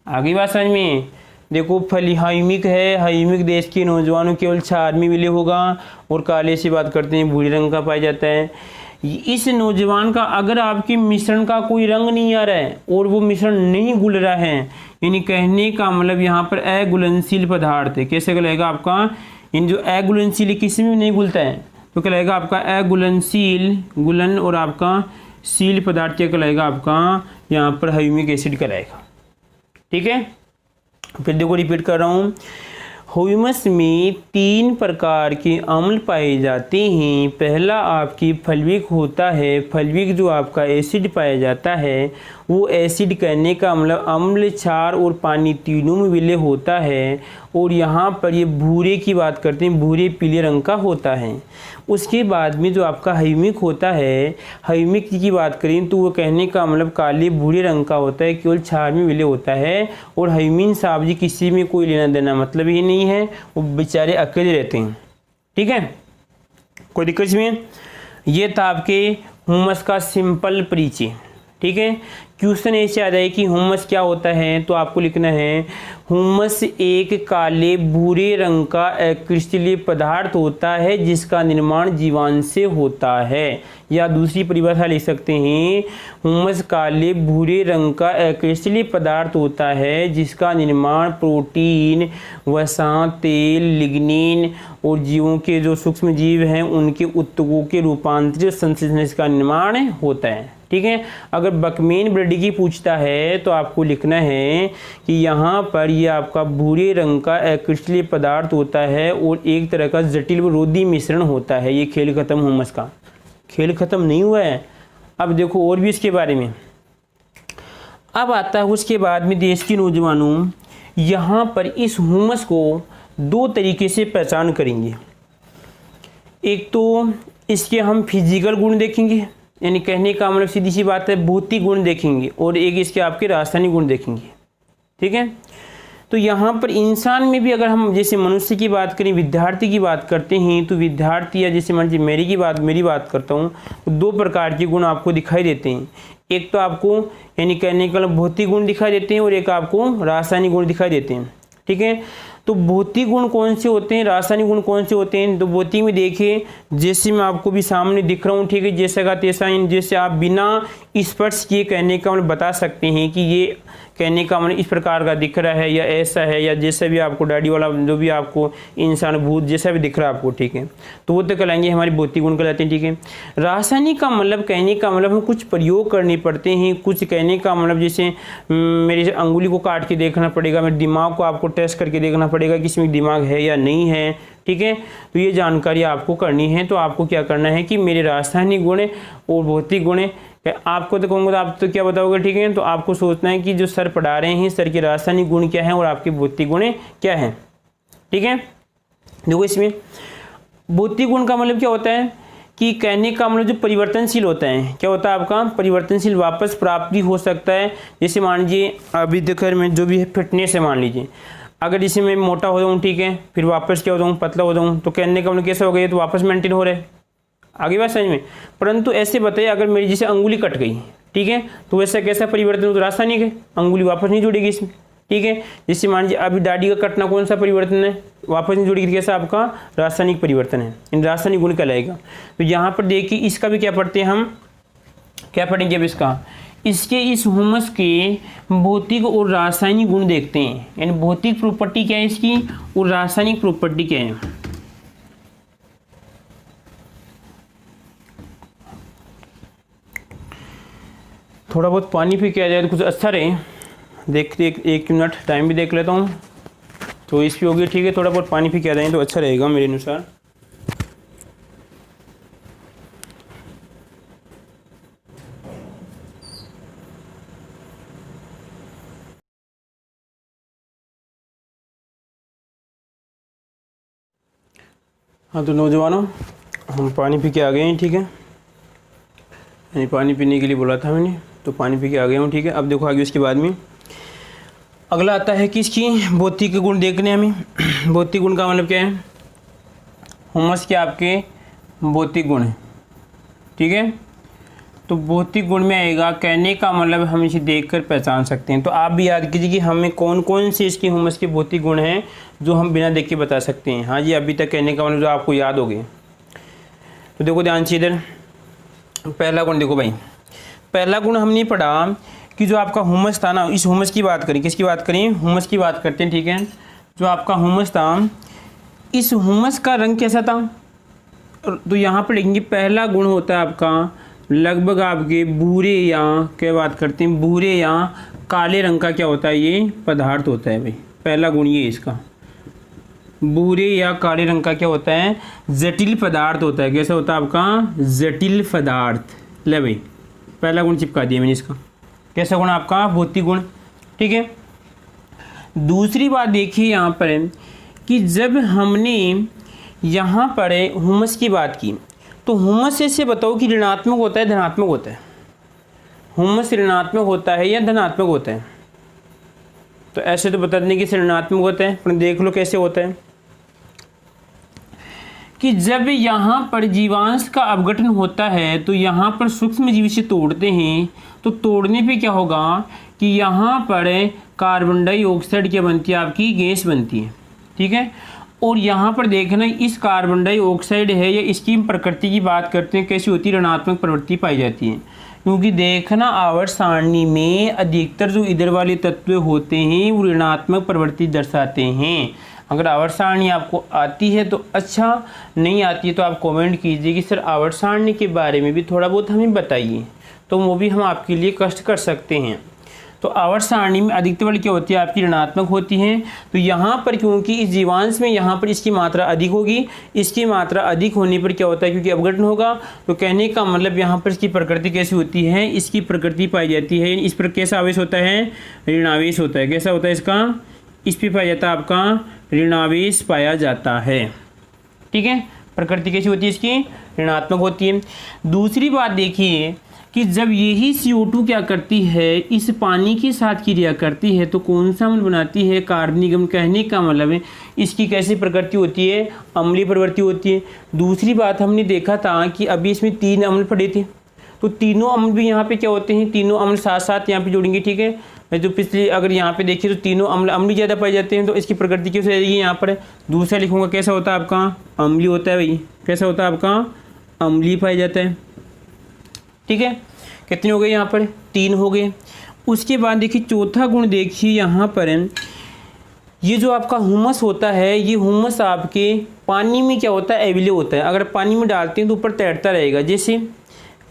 आगे बात समझ में, देखो हाइमिक है, हाइमिक देश के नौजवानों केवल क्षार में विलय होगा। और काले से बात करते हैं भूरे रंग का पाया जाता है। इस नौजवान का अगर आपके मिश्रण का कोई रंग नहीं आ रहा है और वो मिश्रण नहीं घुल रहा है, यानी कहने का मतलब यहाँ पर अघुलनशील पदार्थ है। कैसे कहलाएगा आपका, इन जो अघुलनशील किसी में नहीं घुलता है तो कहलाएगा आपका अघुलनशील, घुलन और आपका शील पदार्थ क्या कहलाएगा आपका, यहाँ पर हाइमिक एसिड कहलाएगा। ठीक है, फिर देखो रिपीट कर रहा हूँ। ह्यूमस में 3 प्रकार के अम्ल पाए जाते हैं। पहला आपकी फल्विक होता है। फल्विक जो आपका एसिड पाया जाता है वो एसिड कहने का मतलब अम्ल, क्षार और पानी तीनों में विलय होता है। और यहाँ पर ये भूरे की बात करते हैं, भूरे पीले रंग का होता है। उसके बाद में जो आपका हाइमिक होता है, हाइमिक की बात करें तो वो कहने का मतलब काले भूरे रंग का होता है, केवल क्षार में विलय होता है। और हाइमिन साहब जी किसी में कोई लेना देना मतलब ही नहीं है, वो बेचारे अकेले रहते हैं। ठीक है, कोई दिक्कत इसमें। ये था आपके ह्यूमस का सिंपल परिचय। ठीक है, क्वेश्चन ऐसे आ जाए कि ह्यूमस क्या होता है तो आपको लिखना है ह्यूमस एक काले भूरे रंग का अक्रिस्टलीय पदार्थ होता है जिसका निर्माण जीवांश से होता है। या दूसरी परिभाषा लिख सकते हैं ह्यूमस काले भूरे रंग का अक्रिस्टलीय पदार्थ होता है जिसका निर्माण प्रोटीन, वसा, तेल, लिग्निन और जीवों के जो सूक्ष्म जीव हैं उनके उत्तकों के रूपांतरित संश्लेषण का निर्माण होता है। ठीक है, अगर बकमेन ब्रडी की पूछता है तो आपको लिखना है कि यहाँ पर ये आपका भूरे रंग का अक्रिस्टलीय पदार्थ होता है और एक तरह का जटिल विरोधी मिश्रण होता है। ये खेल खत्म, ह्यूमस का खेल खत्म नहीं हुआ है। अब देखो और भी इसके बारे में। अब आता है उसके बाद में देश के नौजवानों, यहाँ पर इस ह्यूमस को 2 तरीके से पहचान करेंगे। एक तो इसके हम फिजिकल गुण देखेंगे, यानी कहने का मतलब सीधी सी बात है भौतिक गुण देखेंगे, और एक इसके आपके रासायनिक गुण देखेंगे। ठीक है, तो यहाँ पर इंसान में भी अगर हम जैसे मनुष्य की बात करें, विद्यार्थी की बात करते हैं तो विद्यार्थी या जैसे मान लीजिए मेरी बात करता हूँ तो 2 प्रकार के गुण आपको दिखाई देते हैं। एक तो आपको यानी कहने का मतलब भौतिक गुण दिखाई देते हैं और एक आपको रासायनिक गुण दिखाई देते हैं। ठीक है, तो भौतिक गुण कौन से होते हैं, रासायनिक गुण कौन से होते हैं, तो भौतिक में देखिए जैसे मैं आपको भी सामने दिख रहा हूँ। ठीक है, जैसा का तैसा, जैसे आप बिना स्पर्श किए कहने का मतलब बता सकते हैं कि ये कहने का मतलब इस प्रकार का दिख रहा है या ऐसा है, या जैसे भी आपको दाढ़ी वाला जो भी आपको इंसान भूत जैसा भी दिख रहा है आपको। ठीक है, तो वो तो कहलाएंगे हमारे भौतिक गुण कहलाते हैं। ठीक है, रासायनिक का मतलब कहने का मतलब हम कुछ प्रयोग करने पड़ते हैं, कुछ कहने का मतलब जैसे मेरी अंगुली को काट के देखना पड़ेगा, मेरे दिमाग को आपको टेस्ट करके देखना पड़ेगा कि इसमें दिमाग है या नहीं है। ठीक है, तो ये जानकारी आपको करनी है। तो आपको क्या करना है कि मेरे रासायनिक गुण और भौतिक गुण आपको तो कहूँगा तो आप तो क्या बताओगे। ठीक है, तो आपको सोचना है कि जो सर पढ़ा रहे हैं सर के रासायनिक गुण क्या है और आपके भौतिक गुण क्या है। ठीक है, देखो इसमें भौतिक गुण का मतलब क्या होता है कि कहने का मतलब जो परिवर्तनशील होता है, क्या होता है आपका परिवर्तनशील, वापस प्राप्त भी हो सकता है। जैसे मान लीजिए अभी देखकर मैं जो भी है फिटनेस है, मान लीजिए अगर जैसे मैं मोटा हो जाऊँ, ठीक है, फिर वापस क्या हो जाऊँ पतला हो जाऊँ, तो कहने का मतलब कैसा हो गया, तो वापस मेंटेन हो रहा है। आगे बात समझ में। परंतु ऐसे बताइए अगर मेरी जैसे अंगुली कट गई, ठीक है, तो वैसा कैसा परिवर्तन हो, तो रासायनिक है, अंगुली वापस नहीं जुड़ेगी इसमें। ठीक है, जैसे मान लीजिए अभी दाढ़ी का कटना कौन सा परिवर्तन है, वापस नहीं जुड़ेगी, कैसा आपका रासायनिक परिवर्तन है, इन रासायनिक गुण कहलाएगा। तो यहाँ पर देखिए इसका भी क्या पढ़ते हैं हम, क्या पढ़ेंगे अब इसके इस ह्यूमस के भौतिक और रासायनिक गुण देखते हैं, यानी भौतिक प्रॉपर्टी क्या है इसकी और रासायनिक प्रॉपर्टी क्या है। थोड़ा बहुत पानी पी के आ जाए तो कुछ अच्छा रहे, देखते एक मिनट टाइम भी देख लेता हूँ, तो इसकी होगी। ठीक है, थोड़ा बहुत पानी पी के आ जाए तो अच्छा रहेगा मेरे अनुसार। हाँ, तो नौजवानों हम पानी पी के आ गए हैं। ठीक है, पानी पीने के लिए बोला था मैंने, तो पानी पी के आ गया हूँ। ठीक है, अब देखो आगे उसके बाद में अगला आता है किसकी, भौतिक गुण देखने हमें। भौतिक गुण का मतलब क्या है, हुमस के आपके भौतिक गुण है, ठीक है। तो भौतिक गुण में आएगा, कहने का मतलब हम इसे देखकर पहचान सकते हैं। तो आप भी याद कीजिए कि हमें कौन कौन से इसके हुमस के भौतिक गुण हैं जो हम बिना देख के बता सकते हैं। हाँ जी, अभी तक कहने का मतलब जो आपको याद हो गए। तो देखो ध्यान से इधर, पहला गुण देखो भाई, पहला गुण हमने पढ़ा कि जो आपका हुमस था ना, इस हुमस की बात करें, किसकी बात करें, हुमस की बात करते हैं, ठीक है। जो आपका हुमस था, इस हुमस का रंग कैसा था, तो यहाँ पर लिखेंगे पहला गुण होता है आपका लगभग आपके भूरे या क्या बात करते हैं, भूरे या काले रंग का क्या होता है, ये पदार्थ होता है भाई। पहला गुण ये इसका, भूरे या काले रंग का क्या होता है, जटिल पदार्थ होता है। कैसा होता है आपका, जटिल पदार्थ। ले भाई, पहला गुण चिपका दिया मैंने इसका। कैसा गुण आपका, भौतिक गुण, ठीक है। दूसरी बात देखिए यहाँ पर कि जब हमने यहाँ पर हुमस की बात की, तो हुमस से बताओ कि ऋणात्मक होता है धनात्मक होता है, हुमस ऋणात्मक होता है या धनात्मक होता है। तो ऐसे तो बता दें कि ऋणात्मक होता है, पर देख लो कैसे होता है कि जब यहाँ पर जीवांश का अपघटन होता है तो यहाँ पर सूक्ष्म जीव से तोड़ते हैं, तो तोड़ने पे क्या होगा कि यहाँ पर कार्बन डाइऑक्साइड क्या बनती है, आपकी गैस बनती है, ठीक है। और यहाँ पर देखना, इस कार्बन डाइऑक्साइड है या इसकी प्रकृति की बात करते हैं, कैसी होती है, ऋणात्मक प्रवृत्ति पाई जाती है। क्योंकि देखना आवर्त सारणी में अधिकतर जो इधर वाले तत्व होते हैं वो ऋणात्मक प्रवृत्ति दर्शाते हैं। अगर आवर्त सारणी आपको आती है तो अच्छा, नहीं आती है तो आप कमेंट कीजिए कि सर आवर्त सारणी के बारे में भी थोड़ा बहुत हमें बताइए, तो वो भी हम आपके लिए कष्ट कर सकते हैं। तो आवर्त सारणी में अधिकतर वाली क्या होती है, आपकी ऋणात्मक होती हैं। तो यहाँ पर क्योंकि इस जीवांश में यहाँ पर इसकी मात्रा अधिक होगी, इसकी मात्रा अधिक होने पर क्या होता है, क्योंकि अपघटन होगा, तो कहने का मतलब यहाँ पर इसकी प्रकृति कैसी होती है, इसकी प्रकृति पाई जाती है, इस पर कैसा आवेश होता है, ऋणावेश होता है। कैसा होता है इसका, इस पर पाया जाता है आपका ऋणावेश पाया जाता है, ठीक है। प्रकृति कैसी होती है इसकी, ऋणात्मक होती है। दूसरी बात देखिए कि जब यही CO2 क्या करती है, इस पानी के साथ क्रिया करती है तो कौन सा अम्ल बनाती है, कार्बनिक अम्ल। कहने का मतलब है इसकी कैसी प्रकृति होती है, अम्लीय प्रवृत्ति होती है। दूसरी बात हमने देखा था कि अभी इसमें 3 अम्ल पड़े थे, तो तीनों अम्ल भी यहाँ पे क्या होते हैं, तीनों अम्ल साथ साथ यहाँ पे जोड़ेंगे, ठीक है। मैं जो पिछले अगर यहाँ पे देखिए तो तीनों अम्ल अम्लीय ज़्यादा पाए जाते हैं, तो इसकी प्रकृति कैसे रहेगी, यहाँ पर दूसरा लिखूंगा, कैसा होता है आपका, अम्लीय होता है भाई। कैसा होता है आपका, अम्लीय पाया जाता है, ठीक है। कितने हो गए यहाँ पर, 3 हो गए। उसके बाद देखिए चौथा गुण देखिए यहाँ पर, ये जो आपका हुमस होता है, ये हुमस आपके पानी में क्या होता है, एविले होता है। अगर पानी में डालते हैं तो ऊपर तैरता रहेगा। जैसे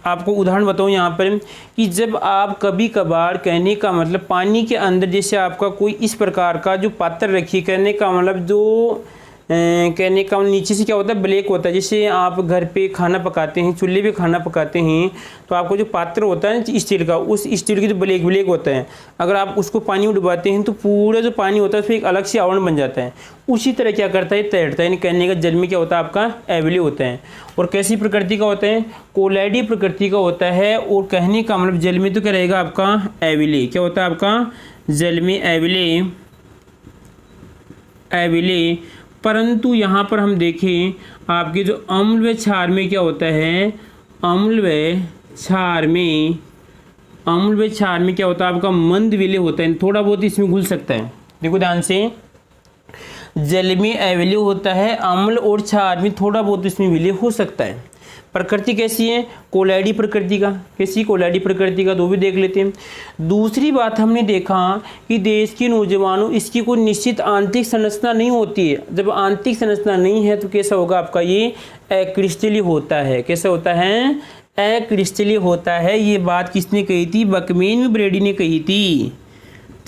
आपको उदाहरण बताऊँ यहाँ पर कि जब आप कभी कभार, कहने का मतलब पानी के अंदर जैसे आपका कोई इस प्रकार का जो पात्र रखिए, कहने का मतलब जो कहने का नीचे से क्या होता है, ब्लैक होता है। जैसे आप घर पे खाना पकाते हैं, चूल्हे पे खाना पकाते हैं, तो आपको जो पात्र होता है ना स्टील का, उस स्टील की जो ब्लैक होता है, अगर आप उसको पानी में डुबाते हैं तो पूरा जो पानी होता है उसमें एक अलग से आवरण बन जाता है। उसी तरह क्या करता है, तैरता है। कहने का जल में क्या होता है, आपका एविले होता है। और कैसी प्रकृति का होता है, कोलाइडी प्रकृति का होता है। और कहने का मतलब जल में तो क्या रहेगा आपका, एविले। क्या होता है आपका, जल में एविले। परंतु यहाँ पर हम देखें आपके जो अम्ल व क्षार में क्या होता है, अम्ल व क्षार में क्या होता है आपका, मंद विलय होता है, थोड़ा बहुत इसमें घुल सकता है। देखो ध्यान से, जल में एविले होता है, अम्ल और क्षार में थोड़ा बहुत इसमें विलय हो सकता है। प्रकृति कैसी है, कोलाइडी प्रकृति का। कैसी, कोलाइडी प्रकृति का, तो भी देख लेते हैं। दूसरी बात हमने देखा कि देश के नौजवानों, इसकी कोई निश्चित आंतरिक संरचना नहीं होती है। जब आंतरिक संरचना नहीं है तो कैसा होगा आपका, ये अक्रिस्टलीय होता है। कैसा होता है, अक्रिस्टलीय होता है। ये बात किसने कही थी, बकमेन में ब्रेडी ने कही थी।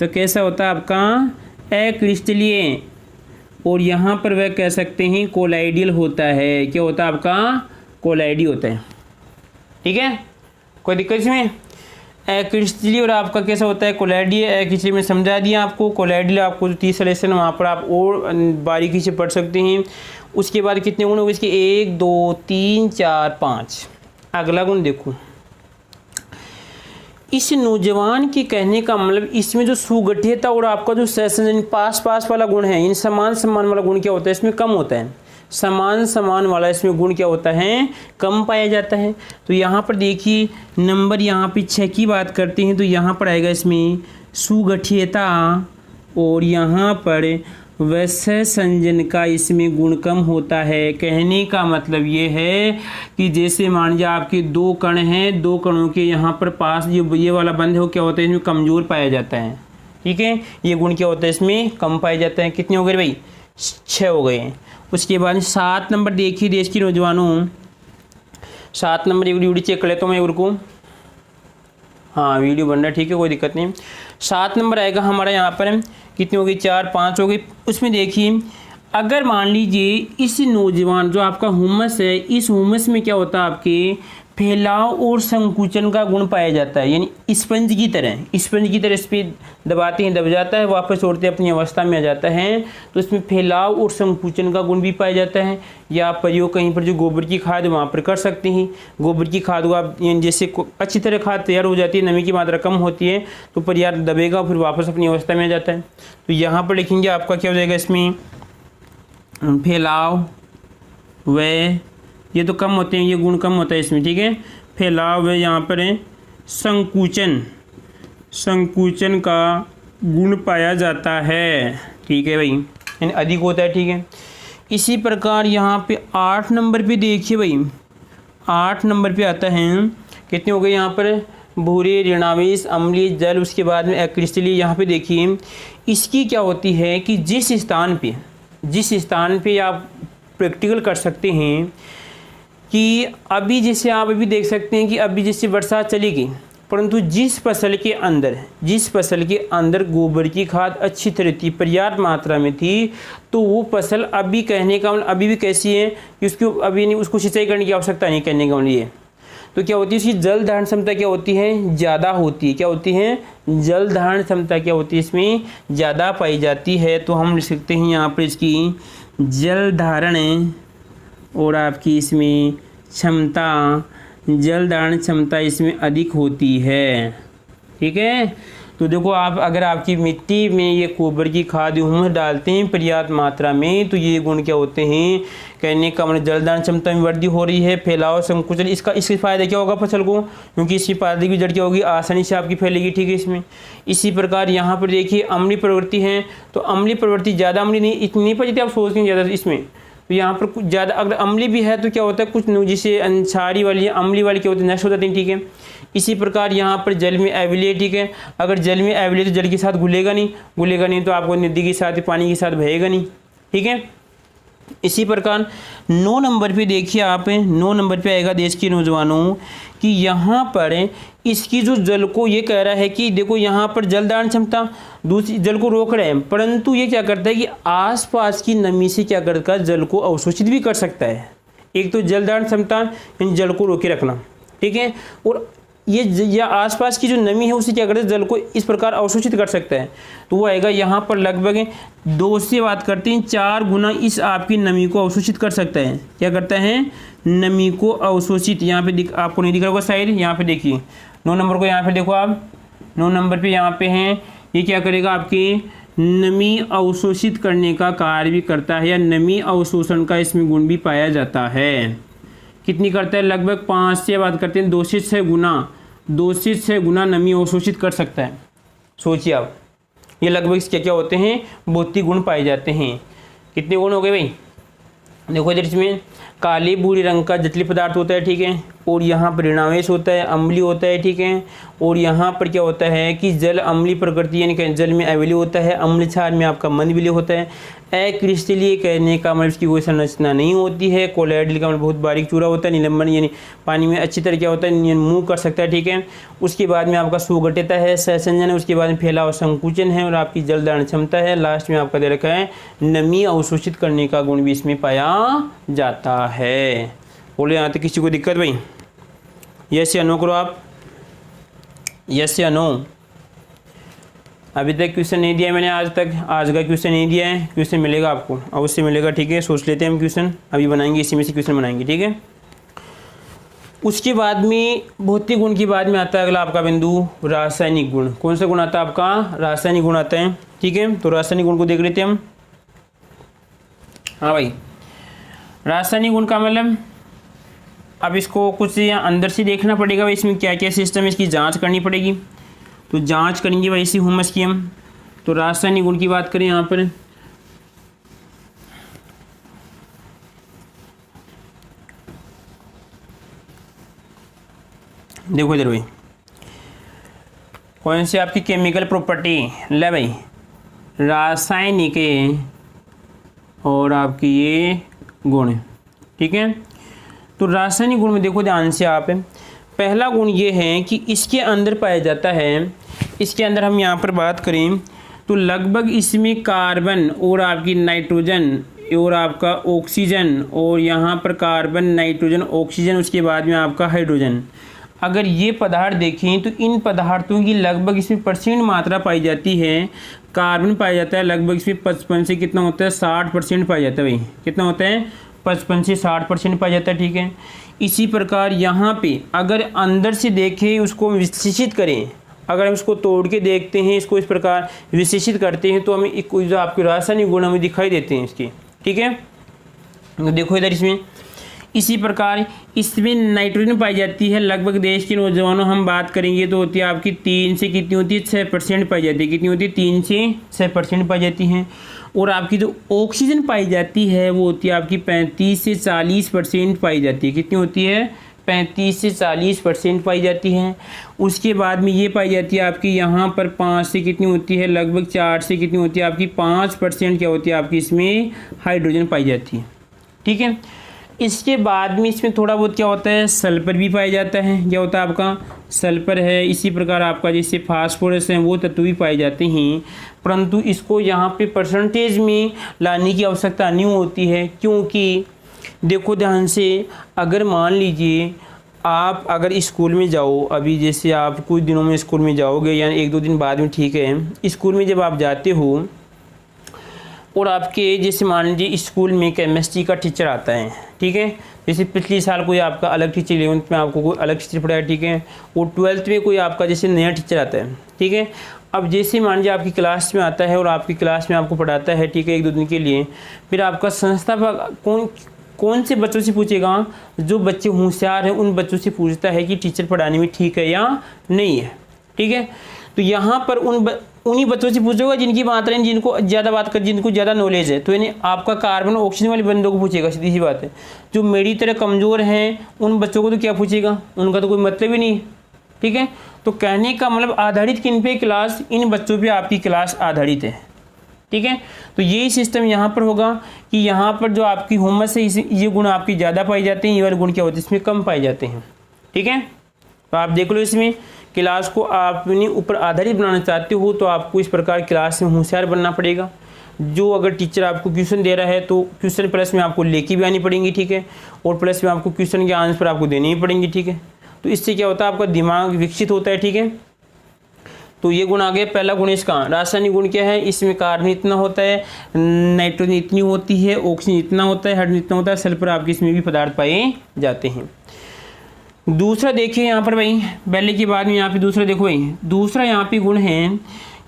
तो कैसा होता है आपका, अक्रिस्टलीय। और यहाँ पर वह कह सकते हैं कोलाइडियल होता है। क्या होता है आपका, कोलाइडी होता है, ठीक है। कोई दिक्कत इसमें, क्रिस्टलीय और आपका कैसा होता है, कोलाइडी। क्रिस्टलीय में समझा दिया आपको। कोलाइडी आपको जो 30 लेसन वहाँ पर आप और बारीकी से पढ़ सकते हैं। उसके बाद कितने गुण हो गए इसके, 1 2 3 4 5। अगला गुण देखो, इस नौजवान के कहने का मतलब इसमें जो सुगठियता और आपका जो सहसंजन पास पास वाला गुण है, इन समान समान वाला गुण क्या होता है इसमें कम होता है। समान समान वाला इसमें गुण क्या होता है, कम पाया जाता है। तो यहाँ पर देखिए नंबर यहाँ पे 6 की बात करते हैं तो यहाँ पर आएगा इसमें सुगठियता और यहाँ पर वैसे संजन का इसमें गुण कम होता है। कहने का मतलब ये है कि जैसे मान लीजिए आपके 2 कण हैं, 2 कणों के यहाँ पर पास जो ये वाला बंध हो क्या होता है इसमें कमज़ोर पाया जाता है। ठीक है, ये गुण क्या होता है इसमें कम पाए जाते हैं। कितने हो गए भाई, 6 हो गए। उसके बाद 7 नंबर देखिए देश के नौजवानों, 7 नंबर एक वीडियो चेक कर लेता हूँ मैं एक को। हाँ वीडियो बन रहा है, ठीक है कोई दिक्कत नहीं। 7 नंबर आएगा हमारा यहाँ पर, कितनी हो गई 4 5 हो गई। उसमें देखिए अगर मान लीजिए इस नौजवान जो आपका हुमस है, इस हुमस में क्या होता है आपके फैलाव और संकुचन का गुण पाया जाता है। यानी स्पंज की तरह इस पर दबाते हैं दब जाता है, वापस उड़ते अपनी अवस्था में आ जाता है। तो इसमें फैलाव और संकुचन का गुण भी पाया जाता है। या आप प्रयोग कहीं पर जो गोबर की खाद वहाँ पर कर सकते हैं। गोबर की खाद को आप जैसे अच्छी तरह खाद तैयार हो जाती है, नमी की मात्रा कम होती है तो पर्याप्त दबेगा फिर वापस अपनी अवस्था में आ जाता है। तो यहाँ पर लिखेंगे आपका क्या हो जाएगा इसमें फैलाव व ये तो कम होते हैं, ये गुण कम होता है इसमें। ठीक है, फैलाव है यहाँ पर है संकुचन का गुण पाया जाता है। ठीक है भाई, यानी अधिक होता है। ठीक है, इसी प्रकार यहाँ पे 8 नंबर पे देखिए भाई, 8 नंबर पे आता है कितने हो गए यहाँ पर भूरे ऋणावेश अम्लीय जल, उसके बाद में अक्रिस्टलीय। यहाँ पे देखिए इसकी क्या होती है कि जिस स्थान पे आप प्रैक्टिकल कर सकते हैं कि अभी जैसे आप अभी देख सकते हैं कि अभी जैसे बरसात चलेगी, परंतु जिस फसल के अंदर गोबर की खाद अच्छी तरह थी, पर्याप्त मात्रा में थी, तो वो फसल अभी कहने का मतलब अभी भी कैसी है कि उसको अभी नहीं उसको सिंचाई करने की आवश्यकता नहीं। कहने का मतलब ये तो क्या होती है उसकी जल धारण क्षमता क्या होती है ज़्यादा होती है। क्या होती है जल धारण क्षमता क्या होती है इसमें ज़्यादा पाई जाती है। तो हम लिख सकते हैं यहाँ पर इसकी जल धारण और आपकी इसमें जल धारण क्षमता इसमें अधिक होती है। ठीक है, तो देखो आप अगर आपकी मिट्टी में ये गोबर की खाद ह्यूमस डालते हैं पर्याप्त मात्रा में तो ये गुण क्या होते हैं, कहने का मतलब जल धारण क्षमता में वृद्धि हो रही है, फैलाव संकुचन। इसके फायदे क्या होगा फसल को, क्योंकि इसकी पादप की जड़ क्या होगी आसानी से आपकी फैलेगी। ठीक है, इसमें इसी प्रकार यहाँ पर देखिए अम्लीय प्रवृत्ति है, तो अम्लीय प्रवृत्ति ज़्यादा अम्लीय नहीं इतनी पर आप सोचते हैं ज़्यादा इसमें, तो यहाँ पर कुछ ज़्यादा अगर अम्लीय भी है तो क्या होता है कुछ जिसे अंशारी वाली अम्लीय वाली क्या होती है नष्ट हो जाती है। ठीक है, इसी प्रकार यहाँ पर जल में अविलेय। ठीक है, अगर जल में अविलेय तो जल के साथ घुलेगा नहीं तो आपको नदी के साथ पानी के साथ बहेगा नहीं। ठीक है, इसी प्रकार 9 नंबर पे देखिए आप, 9 नंबर पे आएगा देश के नौजवानों कि यहाँ पर इसकी जो जल को ये कह रहा है कि देखो यहाँ पर जल धारण क्षमता दूसरी जल को रोक रहे हैं, परंतु ये क्या करता है कि आसपास की नमी से क्या करता है जल को अवशोषित भी कर सकता है। एक तो जल धारण क्षमता इन जल को रोके रखना। ठीक है, और ये या आसपास की जो नमी है उसे क्या करता है जल को इस प्रकार अवशोषित कर सकता है। तो वो आएगा यहाँ पर लगभग 2 से बात करते हैं 4 गुना इस आपकी नमी को अवशोषित कर सकता है। क्या करता है नमी को अवशोषित। यहाँ पे आपको नहीं दिख रहा होगा शायद, यहाँ पे देखिए 9 नंबर को यहाँ पे देखो आप 9 नंबर पे यहाँ पे हैं, ये क्या करेगा आपकी नमी अवशोषित करने का कार्य भी करता है या नमी अवशोषण का इसमें गुण भी पाया जाता है। कितनी करता है लगभग 5 से बात करते हैं 2 से 6 गुना नमी अवशोषित कर सकता है। सोचिए आप ये लगभग इसके क्या होते हैं भौतिक गुण पाए जाते हैं। कितने गुण हो गए भाई, देखो इधर इसमें काले भूरे रंग का जटिल पदार्थ होता है। ठीक है, और यहाँ पर ऋणावेश होता है, अम्लीय होता है। ठीक है, और यहाँ पर क्या होता है कि जल अम्लीय प्रकृति यानी कि जल में अविलेय होता है, अम्ल क्षार में आपका मंद विलेय होता है। अक्रिस्टलीय कहने का मतलब इसकी कोई संरचना नहीं होती है। कोलोइडल का मतलब बहुत बारीक चूरा होता है, निलंबन यानी पानी में अच्छी तरह क्या होता है मूव कर सकता है। ठीक है, उसके बाद में आपका सुगठिता है, सहसंजन है, उसके बाद में फैलाव संकुचन है और आपकी जल धारण क्षमता है। लास्ट में आपका दे रखा है नमी अवशोषित करने का गुण भी इसमें पाया जाता है। बोले यहाँ तक किसी को दिक्कत भाई, यस या नो करो आप, यस या नो। अभी तक क्वेश्चन नहीं दिया मैंने आज तक, आज का क्वेश्चन नहीं दिया है, क्वेश्चन मिलेगा आपको अवश्य मिलेगा। ठीक है, सोच लेते हैं हम क्वेश्चन अभी बनाएंगे, इसी में से क्वेश्चन बनाएंगे। ठीक है, उसके बाद में भौतिक गुण के बाद में आता है अगला आपका बिंदु रासायनिक गुण। कौन सा गुण आता है आपका? रासायनिक गुण आता है। ठीक है, तो रासायनिक गुण को देख लेते हैं हम। हाँ भाई, रासायनिक गुण का मतलब अब इसको कुछ यहाँ अंदर से देखना पड़ेगा भाई, इसमें क्या क्या सिस्टम है, इसकी जांच करनी पड़ेगी। तो जांच करेंगे भाई इसी हुमस की हम। तो रासायनिक गुण की बात करें यहाँ पर, देखो इधर भाई, कौन सी आपकी केमिकल प्रॉपर्टी, ले भाई रासायनिक और आपकी ये गुण। ठीक है, तो रासायनिक गुण में देखो ध्यान से आप, पहला गुण ये है कि इसके अंदर पाया जाता है, इसके अंदर हम यहाँ पर बात करें तो लगभग इसमें कार्बन और आपकी नाइट्रोजन और आपका ऑक्सीजन, और यहाँ पर कार्बन नाइट्रोजन ऑक्सीजन, उसके बाद में आपका हाइड्रोजन, अगर ये पदार्थ देखें तो इन पदार्थों की लगभग इसमें % मात्रा पाई जाती है। कार्बन पाया जाता है लगभग इसमें 55 से कितना होता है 60% पाया जाता है भाई, कितना होता है 55 से 60% पाया जाता है। ठीक है, इसी प्रकार यहाँ पे अगर अंदर से देखें, उसको विश्लेषित करें, अगर हम इसको तोड़ के देखते हैं, इसको इस प्रकार विश्लेषित करते हैं तो हमें एक जो आपके रासायनिक गुण हमें दिखाई देते हैं इसके। ठीक है, तो देखो इधर इसमें इसी प्रकार इसमें नाइट्रोजन पाई जाती है लगभग, देश के नौजवानों हम बात करेंगे तो होती है आपकी 3 से कितनी होती है 6% पाई जाती है। कितनी होती है 3 से 6% पाई जाती हैं। और आपकी जो ऑक्सीजन पाई जाती है वो होती है आपकी 35 से 40% पाई जाती है। कितनी होती है 35 से 40% पाई जाती है। उसके बाद में ये पाई जाती है आपकी यहाँ पर 5 से कितनी होती है लगभग 4 से कितनी होती है आपकी 5% क्या होती है आपकी इसमें हाइड्रोजन पाई जाती है। ठीक है, इसके बाद में इसमें थोड़ा बहुत क्या होता है सल्फर भी पाया जाता है। क्या होता है आपका सल्फर है, इसी प्रकार आपका जैसे फास्फोरस है वो तत्व भी पाए जाते हैं, परंतु इसको यहाँ पे परसेंटेज में लाने की आवश्यकता नहीं होती है। क्योंकि देखो ध्यान से, अगर मान लीजिए आप अगर स्कूल में जाओ, अभी जैसे आप कुछ दिनों में स्कूल में जाओगे या 1-2 दिन बाद में, ठीक है, स्कूल में जब आप जाते हो और आपके जैसे मान लीजिए स्कूल में केमिस्ट्री का टीचर आता है। ठीक है, जैसे पिछले साल कोई आपका अलग टीचर, 11th में आपको कोई अलग टीचर पढ़ाया। ठीक है, और 12th में कोई आपका जैसे नया टीचर आता है। ठीक है, अब जैसे मान लीजिए आपकी क्लास में आता है और आपकी क्लास में आपको पढ़ाता है, ठीक है, 1-2 दिन के लिए, फिर आपका संस्थापक कौन से बच्चों से पूछेगा? जो बच्चे होशियार हैं उन बच्चों से पूछता है कि टीचर पढ़ाने में ठीक है या नहीं है। ठीक है, तो यहाँ पर उन्हीं बच्चों से पूछेगा जिनकी मात्रा है, जिनको ज़्यादा बात कर, जिनको ज़्यादा नॉलेज है। तो यानी आपका कार्बन ऑक्सीजन वाले बंदों को पूछेगा, सीधी सी बात है। जो मेरी तरह कमज़ोर हैं उन बच्चों को तो क्या पूछेगा, उनका तो कोई मतलब ही नहीं। ठीक है, तो कहने का मतलब आधारित किन पे क्लास, इन बच्चों पे आपकी क्लास आधारित है। ठीक है, तो यही सिस्टम यहाँ पर होगा कि यहाँ पर जो आपकी हुमस है ये गुण आपकी ज़्यादा पाई जाते हैं, ये वाले गुण क्या होते हैं इसमें कम पाए जाते हैं। ठीक है, तो आप देख लो इसमें क्लास को आप अपने ऊपर आधारित बनाना चाहते हो तो आपको इस प्रकार क्लास में होशियार बनना पड़ेगा। जो अगर टीचर आपको क्वेश्चन दे रहा है तो क्वेश्चन प्लस में आपको लेके भी आनी पड़ेंगी। ठीक है, और प्लस में आपको क्वेश्चन के आंसर आपको देने ही पड़ेंगे। ठीक है, तो इससे क्या होता है आपका दिमाग विकसित होता है। ठीक है, तो ये गुण आ गया। पहला गुण इसका रासायनिक गुण क्या है, इसमें कार्बन इतना होता है, नाइट्रोजन इतनी होती है, ऑक्सीजन इतना होता है, हाइड्रोजन इतना होता है, सल्फर आपके इसमें भी पदार्थ पाए जाते हैं। दूसरा देखिए यहाँ पर भाई, पहले के बाद में यहाँ पे दूसरा देखो भाई, दूसरा यहाँ पे गुण है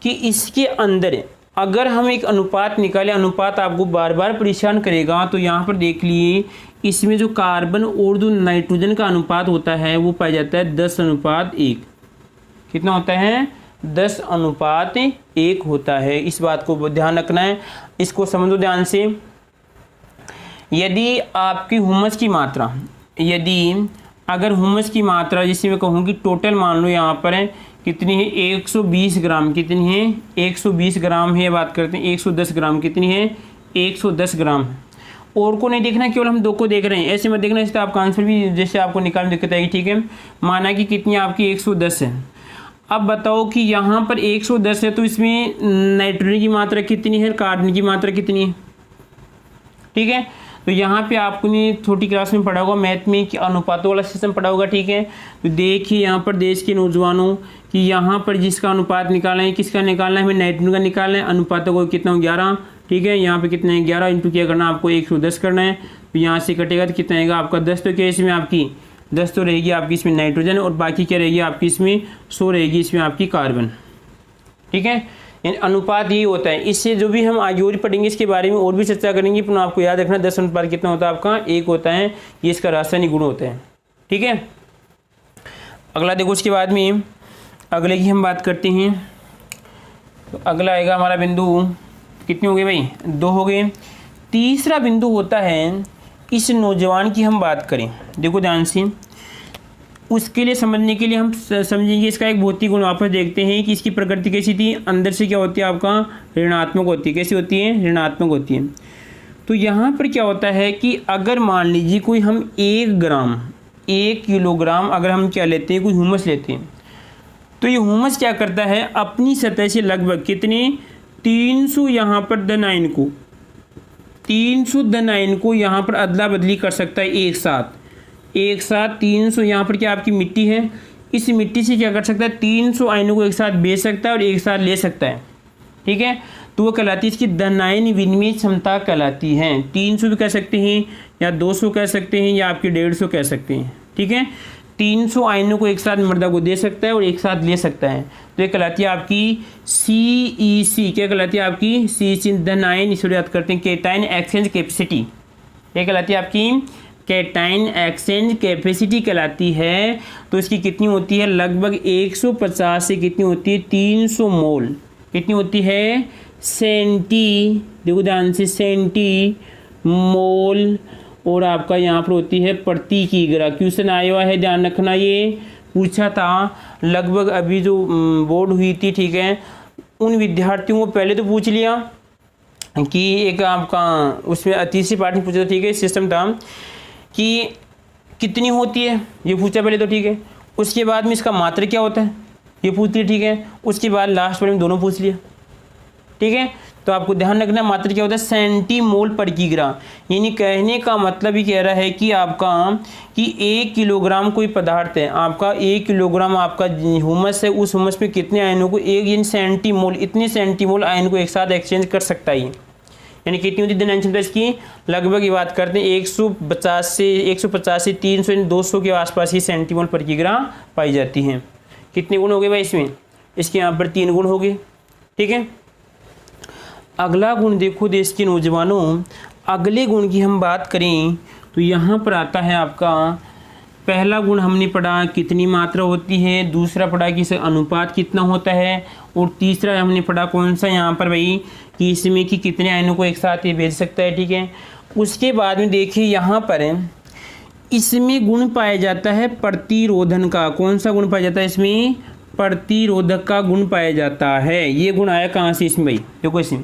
कि इसके अंदर अगर हम एक अनुपात निकालें, अनुपात आपको बार बार परेशान करेगा, तो यहाँ पर देख लिए इसमें जो कार्बन और जो नाइट्रोजन का अनुपात होता है वो पाया जाता है 10:1। कितना होता है 10:1 होता है। इस बात को ध्यान रखना है, इसको समझो ध्यान से। यदि आपकी हुमस की मात्रा, यदि अगर हुमस की मात्रा जैसे मैं कहूँ कि टोटल मान लो यहाँ पर है कितनी है 120 ग्राम, कितनी है 120 ग्राम है, बात करते हैं 110 ग्राम, कितनी है 110 ग्राम। और को नहीं देखना, केवल हम 2 को देख रहे हैं, ऐसे मत देखना, इससे आपका आंसर भी जैसे आपको निकालने दिक्कत आएगी। ठीक है, माना कि कितनी आपकी 110 है। अब बताओ कि यहाँ पर 110 है तो इसमें नाइट्रोजन की मात्रा कितनी है, कार्बन की मात्रा कितनी है। ठीक है, तो यहाँ पे आपने छोटी क्लास में पढ़ा होगा मैथ में कि अनुपातों वाला सिस्टम पढ़ा होगा। ठीक है, तो देखिए यहाँ पर देश के नौजवानों कि यहाँ पर जिसका अनुपात निकालना है, किसका निकालना है, हमें नाइट्रोजन का निकालना है। अनुपातों को कितना हो 11। ठीक है, यहाँ पे कितना है 11 इंटू क्या करना है आपको 110 करना है। तो यहाँ से कटेगा तो कितना आएगा आपका 10। तो क्या इसमें आपकी 10 तो रहेगी आपकी इसमें नाइट्रोजन और बाकी क्या रहेगी आपकी इसमें 100 रहेगी इसमें आपकी कार्बन। ठीक है, यानी अनुपात यही होता है। इससे जो भी हम आगे और पढ़ेंगे इसके बारे में और भी चर्चा करेंगे, पर आपको याद रखना 10 अनुपात कितना होता है आपका 1 होता है, ये इसका रासायनिक गुण होता है। ठीक है, अगला देखो उसके बाद में अगले की हम बात करते हैं। तो अगला आएगा हमारा बिंदु, कितने हो गए भाई 2 हो गए। तीसरा बिंदु होता है इस नौजवान की हम बात करें, देखो ध्यान से, उसके लिए समझने के लिए हम समझेंगे इसका एक भौतिक गुण वापस देखते हैं कि इसकी प्रकृति कैसी थी। अंदर से क्या होती है आपका ऋणात्मक होती है। कैसी होती है? ऋणात्मक होती है। तो यहाँ पर क्या होता है कि अगर मान लीजिए कोई हम 1 किलोग्राम अगर हम क्या लेते हैं, कोई ह्यूमस लेते हैं, तो ये ह्यूमस क्या करता है अपनी सतह से लगभग कितने 300 यहाँ पर धन को 300 को यहाँ पर अदला बदली कर सकता है एक साथ 300 यहाँ पर क्या आपकी मिट्टी है, इस मिट्टी से क्या कर सकता है 300 आयनों को एक साथ बेच सकता है और एक साथ ले सकता है। ठीक है, तो वो कहलाती है इसकी धनायन विनिमय क्षमता कहलाती है। 300 भी कह सकते हैं या 200 कह सकते हैं या आपके 150 कह सकते हैं। ठीक है, 300 आयनों को एक साथ मृदा को दे सकता है और एक साथ ले सकता है, तो ये कहलाती है आपकी CEC। क्या कहलाती है आपकी CEC धनायन, इसे याद करते हैं कैटायन एक्सचेंज कैपेसिटी। ये कहलाती है आपकी कैटायन एक्सचेंज कैपेसिटी कहलाती है। तो इसकी कितनी होती है लगभग 150 से कितनी होती है 300 मोल। कितनी होती है देखो ध्यान से सेंटी मोल, और आपका यहाँ पर होती है प्रति किग्रा। क्वेश्चन आया हुआ है, ध्यान रखना, ये पूछा था लगभग अभी जो बोर्ड हुई थी। ठीक है, उन विद्यार्थियों को पहले तो पूछ लिया कि एक आपका उसमें तीसरी पार्ट में पूछा था। ठीक है, सिस्टम था कि कितनी होती है ये पूछा पहले तो। ठीक है, उसके बाद में इसका मात्रा क्या होता है ये पूछ लिया। ठीक है, उसके बाद लास्ट में दोनों पूछ लिया। ठीक है, तो आपको ध्यान रखना मात्रा क्या होता है सेंटीमोल पर किग्रा। यानी कहने का मतलब ही कह रहा है कि आपका कि 1 किलोग्राम कोई पदार्थ है, आपका 1 किलोग्राम आपका ह्यूमस है, उस ह्यूमस में कितने आयनों को यानी सेंटीमोल, इतने सेंटीमोल आयन को एक साथ एक्सचेंज कर सकता है। यानी कितनी होती है धनायन क्षमता इसकी लगभग ये बात करते हैं 150 से 300 यानी 200 के आसपास ही सेंटीमोल पर किग्रा पाई जाती हैं। कितने गुण हो गए भाई इसमें? इसके यहाँ पर 3 गुण हो गए। ठीक है, अगला गुण देखो देश के नौजवानों, अगले गुण की हम बात करें तो यहाँ पर आता है आपका पहला गुण हमने पढ़ा कितनी मात्रा होती है, दूसरा पढ़ा कि इसका अनुपात कितना होता है, और तीसरा हमने पढ़ा कौन सा यहाँ पर भाई कि इसमें कि कितने आयनों को एक साथ ये भेज सकता है। ठीक है, उसके बाद में देखिए यहाँ पर इसमें गुण पाया जाता है प्रतिरोधन का। कौन सा गुण पाया जाता है इसमें? प्रतिरोधक का गुण पाया जाता है। ये गुण आया कहाँ से इसमें भाई? देखो इसमें,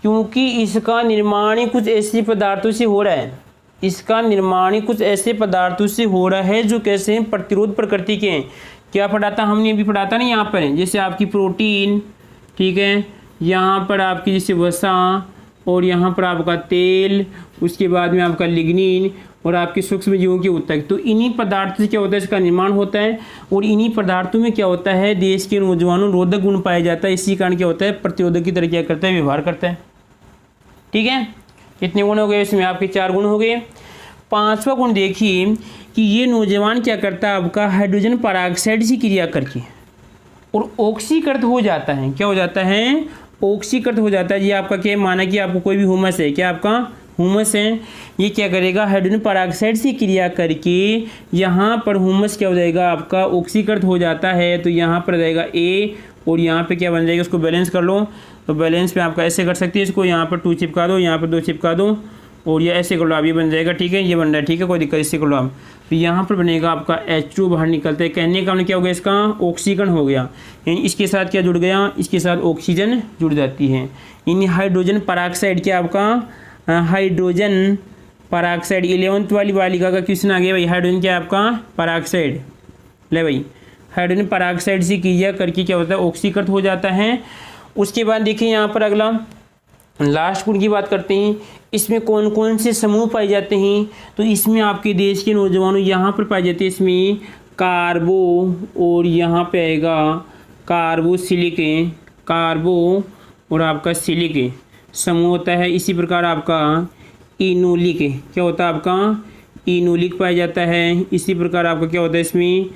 क्योंकि इसका निर्माण ही कुछ ऐसे पदार्थों से हो रहा है, इसका निर्माण ही कुछ ऐसे पदार्थों से हो रहा है जो कैसे हैं प्रतिरोध प्रकृति के हैं। क्या पढ़ा था हमने? अभी पढ़ा था ना यहाँ पर, जैसे आपकी प्रोटीन, ठीक है, यहाँ पर आपकी जैसे वसा, और यहाँ पर आपका तेल, उसके बाद में आपका लिग्निन और आपके सूक्ष्म जीवों के ऊतक। तो इन्हीं पदार्थों से क्या होता है इसका निर्माण होता है, और इन्हीं पदार्थों में क्या होता है देश के नौजवानों रोधक गुण पाया जाता है। इसी कारण क्या होता है प्रतिरोधक की तरह क्या करता है व्यवहार करता है। ठीक है, कितने गुण हो गए इसमें? आपके 4 गुण हो गए। 5वां गुण देखिए कि ये नौजवान क्या करता है आपका हाइड्रोजन पेरोक्साइड से क्रिया करके और ऑक्सीकृत हो जाता है। क्या हो जाता है? ऑक्सीकृत हो जाता है। ये आपका क्या माना कि आपको कोई भी ह्यूमस है, क्या आपका ह्यूमस है, ये क्या करेगा हाइड्रोजन पेरोक्साइड से क्रिया करके यहाँ पर ह्यूमस क्या हो जाएगा आपका ऑक्सीकृत हो जाता है। तो यहाँ पर रहेगा A और यहाँ पे क्या बन जाएगा, उसको बैलेंस कर लो। तो बैलेंस पे आपका ऐसे कर सकती है, इसको यहाँ पर 2 चिपका दो, यहाँ पर 2 चिपका दो, और ये ऐसे कर लो आप, ये बन जाएगा। ठीक है, ये बन रहा है, ठीक है, कोई दिक्कत, इससे कर लो आप। तो यहाँ पर बनेगा आपका H2 बाहर निकलता है। कहने का मतलब क्या हो गया इसका ऑक्सीकरण हो गया, यानी इसके साथ क्या जुड़ गया, इसके साथ ऑक्सीजन जुड़ जाती है। यानी हाइड्रोजन पेरोक्साइड क्या आपका हाइड्रोजन पेरोक्साइड 11th वाली बालिका का क्वेश्चन आ गया भाई। हाइड्रोजन क्या आपका पेरोक्साइड, ले भाई, हाइड्रोजन पेरोक्साइड से क्रिया करके क्या होता है ऑक्सीकृत हो जाता है। उसके बाद देखिए यहाँ पर अगला लास्ट गुण की बात करते हैं। इसमें कौन कौन से समूह पाए जाते हैं? तो इसमें आपके देश के नौजवानों यहाँ पर पाए जाते हैं इसमें कार्बो, और यहाँ पे आएगा कार्बोसिलिक, कार्बो और आपका सिलिक समूह होता है। इसी प्रकार आपका इनोलिक क्या होता है आपका इनोलिक पाया जाता है। इसी प्रकार आपका क्या होता है, इसमें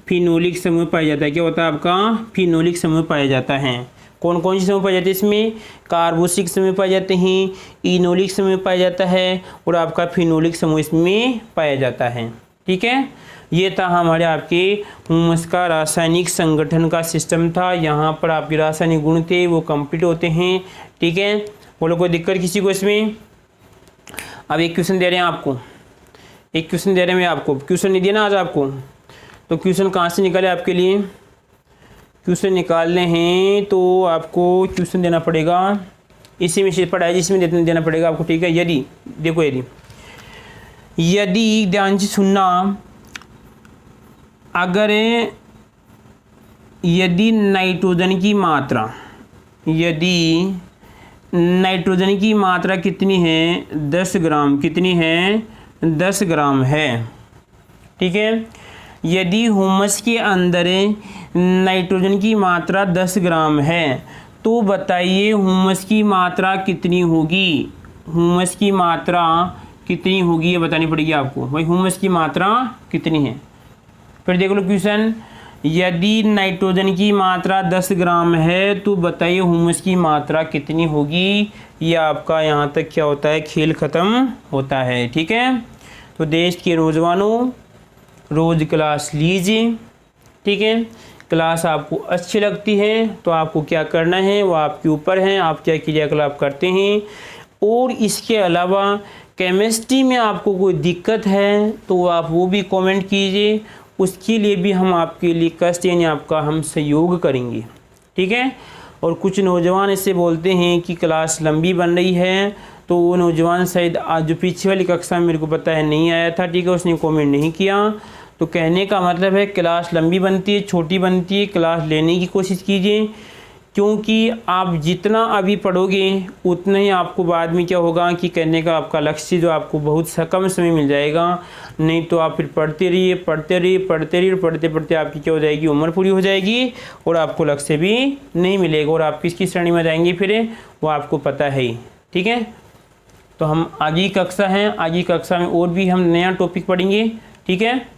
फिनोलिक समूह पाया जाता है। क्या होता है आपका, फिनोलिक समूह पाया जाता है। कौन कौन से समूह पाए जाते हैं इसमें, कार्बोक्सिलिक समूह पाए जाते हैं, इनोलिक समूह पाया जाता है और आपका फिनोलिक समूह इसमें पाया जाता है। ठीक है, ये था हमारे आपके ह्यूमस का रासायनिक संगठन का सिस्टम था। यहाँ पर आपके रासायनिक गुण थे वो कंप्लीट होते हैं। ठीक है, बोलो कोई दिक्कत किसी को इसमें। अब एक क्वेश्चन दे रहे हैं आपको, एक क्वेश्चन दे रहे हैं मैं आपको, क्वेश्चन नहीं दिया ना आज आपको, तो क्वेश्चन कहाँ से निकाले आपके लिए, क्वेश्चन निकालने हैं तो आपको क्वेश्चन देना पड़ेगा, इसी में से पढ़ाई जिसमें देना पड़ेगा आपको। ठीक है, यदि देखो, यदि ध्यान से सुनना, अगर यदि नाइट्रोजन की मात्रा, यदि नाइट्रोजन की मात्रा कितनी है, 10 ग्राम, कितनी है, 10 ग्राम है। ठीक है, यदि ह्यूमस के अंदर नाइट्रोजन की मात्रा 10 ग्राम है तो बताइए ह्यूमस की मात्रा कितनी होगी, ह्यूमस की मात्रा कितनी होगी ये बतानी पड़ेगी आपको। भाई ह्यूमस की मात्रा कितनी है, फिर देख लो क्वेश्चन, यदि नाइट्रोजन की मात्रा 10 ग्राम है तो बताइए ह्यूमस की मात्रा कितनी होगी। ये आपका यहाँ तक क्या होता है, खेल ख़त्म होता है। ठीक है, तो देश के नौजवानों रोज़ क्लास लीजिए। ठीक है, क्लास आपको अच्छी लगती है तो आपको क्या करना है वो आपके ऊपर है, आप क्या क्रियाकलाप करते हैं। और इसके अलावा केमिस्ट्री में आपको कोई दिक्कत है तो आप वो भी कमेंट कीजिए, उसके लिए भी हम आपके लिए कष्ट यानी आपका हम सहयोग करेंगे। ठीक है, और कुछ नौजवान ऐसे बोलते हैं कि क्लास लंबी बन रही है, तो वो नौजवान शायद आज जो पीछे वाली कक्षा में मेरे को पता है नहीं आया था। ठीक है, उसने कमेंट नहीं किया, तो कहने का मतलब है क्लास लंबी बनती है, छोटी बनती है, क्लास लेने की कोशिश कीजिए, क्योंकि आप जितना अभी पढ़ोगे उतना ही आपको बाद में क्या होगा कि करने का आपका लक्ष्य जो आपको बहुत कम समय मिल जाएगा। नहीं तो आप फिर पढ़ते रहिए पढ़ते रहिए पढ़ते रहिए, पढ़ते पढ़ते आपकी क्या हो जाएगी, उम्र पूरी हो जाएगी और आपको लक्ष्य भी नहीं मिलेगा और आप किसकी श्रेणी में जाएंगे फिर वो आपको पता है ही। ठीक है, तो हम आगे कक्षा हैं, आगे कक्षा में और भी हम नया टॉपिक पढ़ेंगे। ठीक है।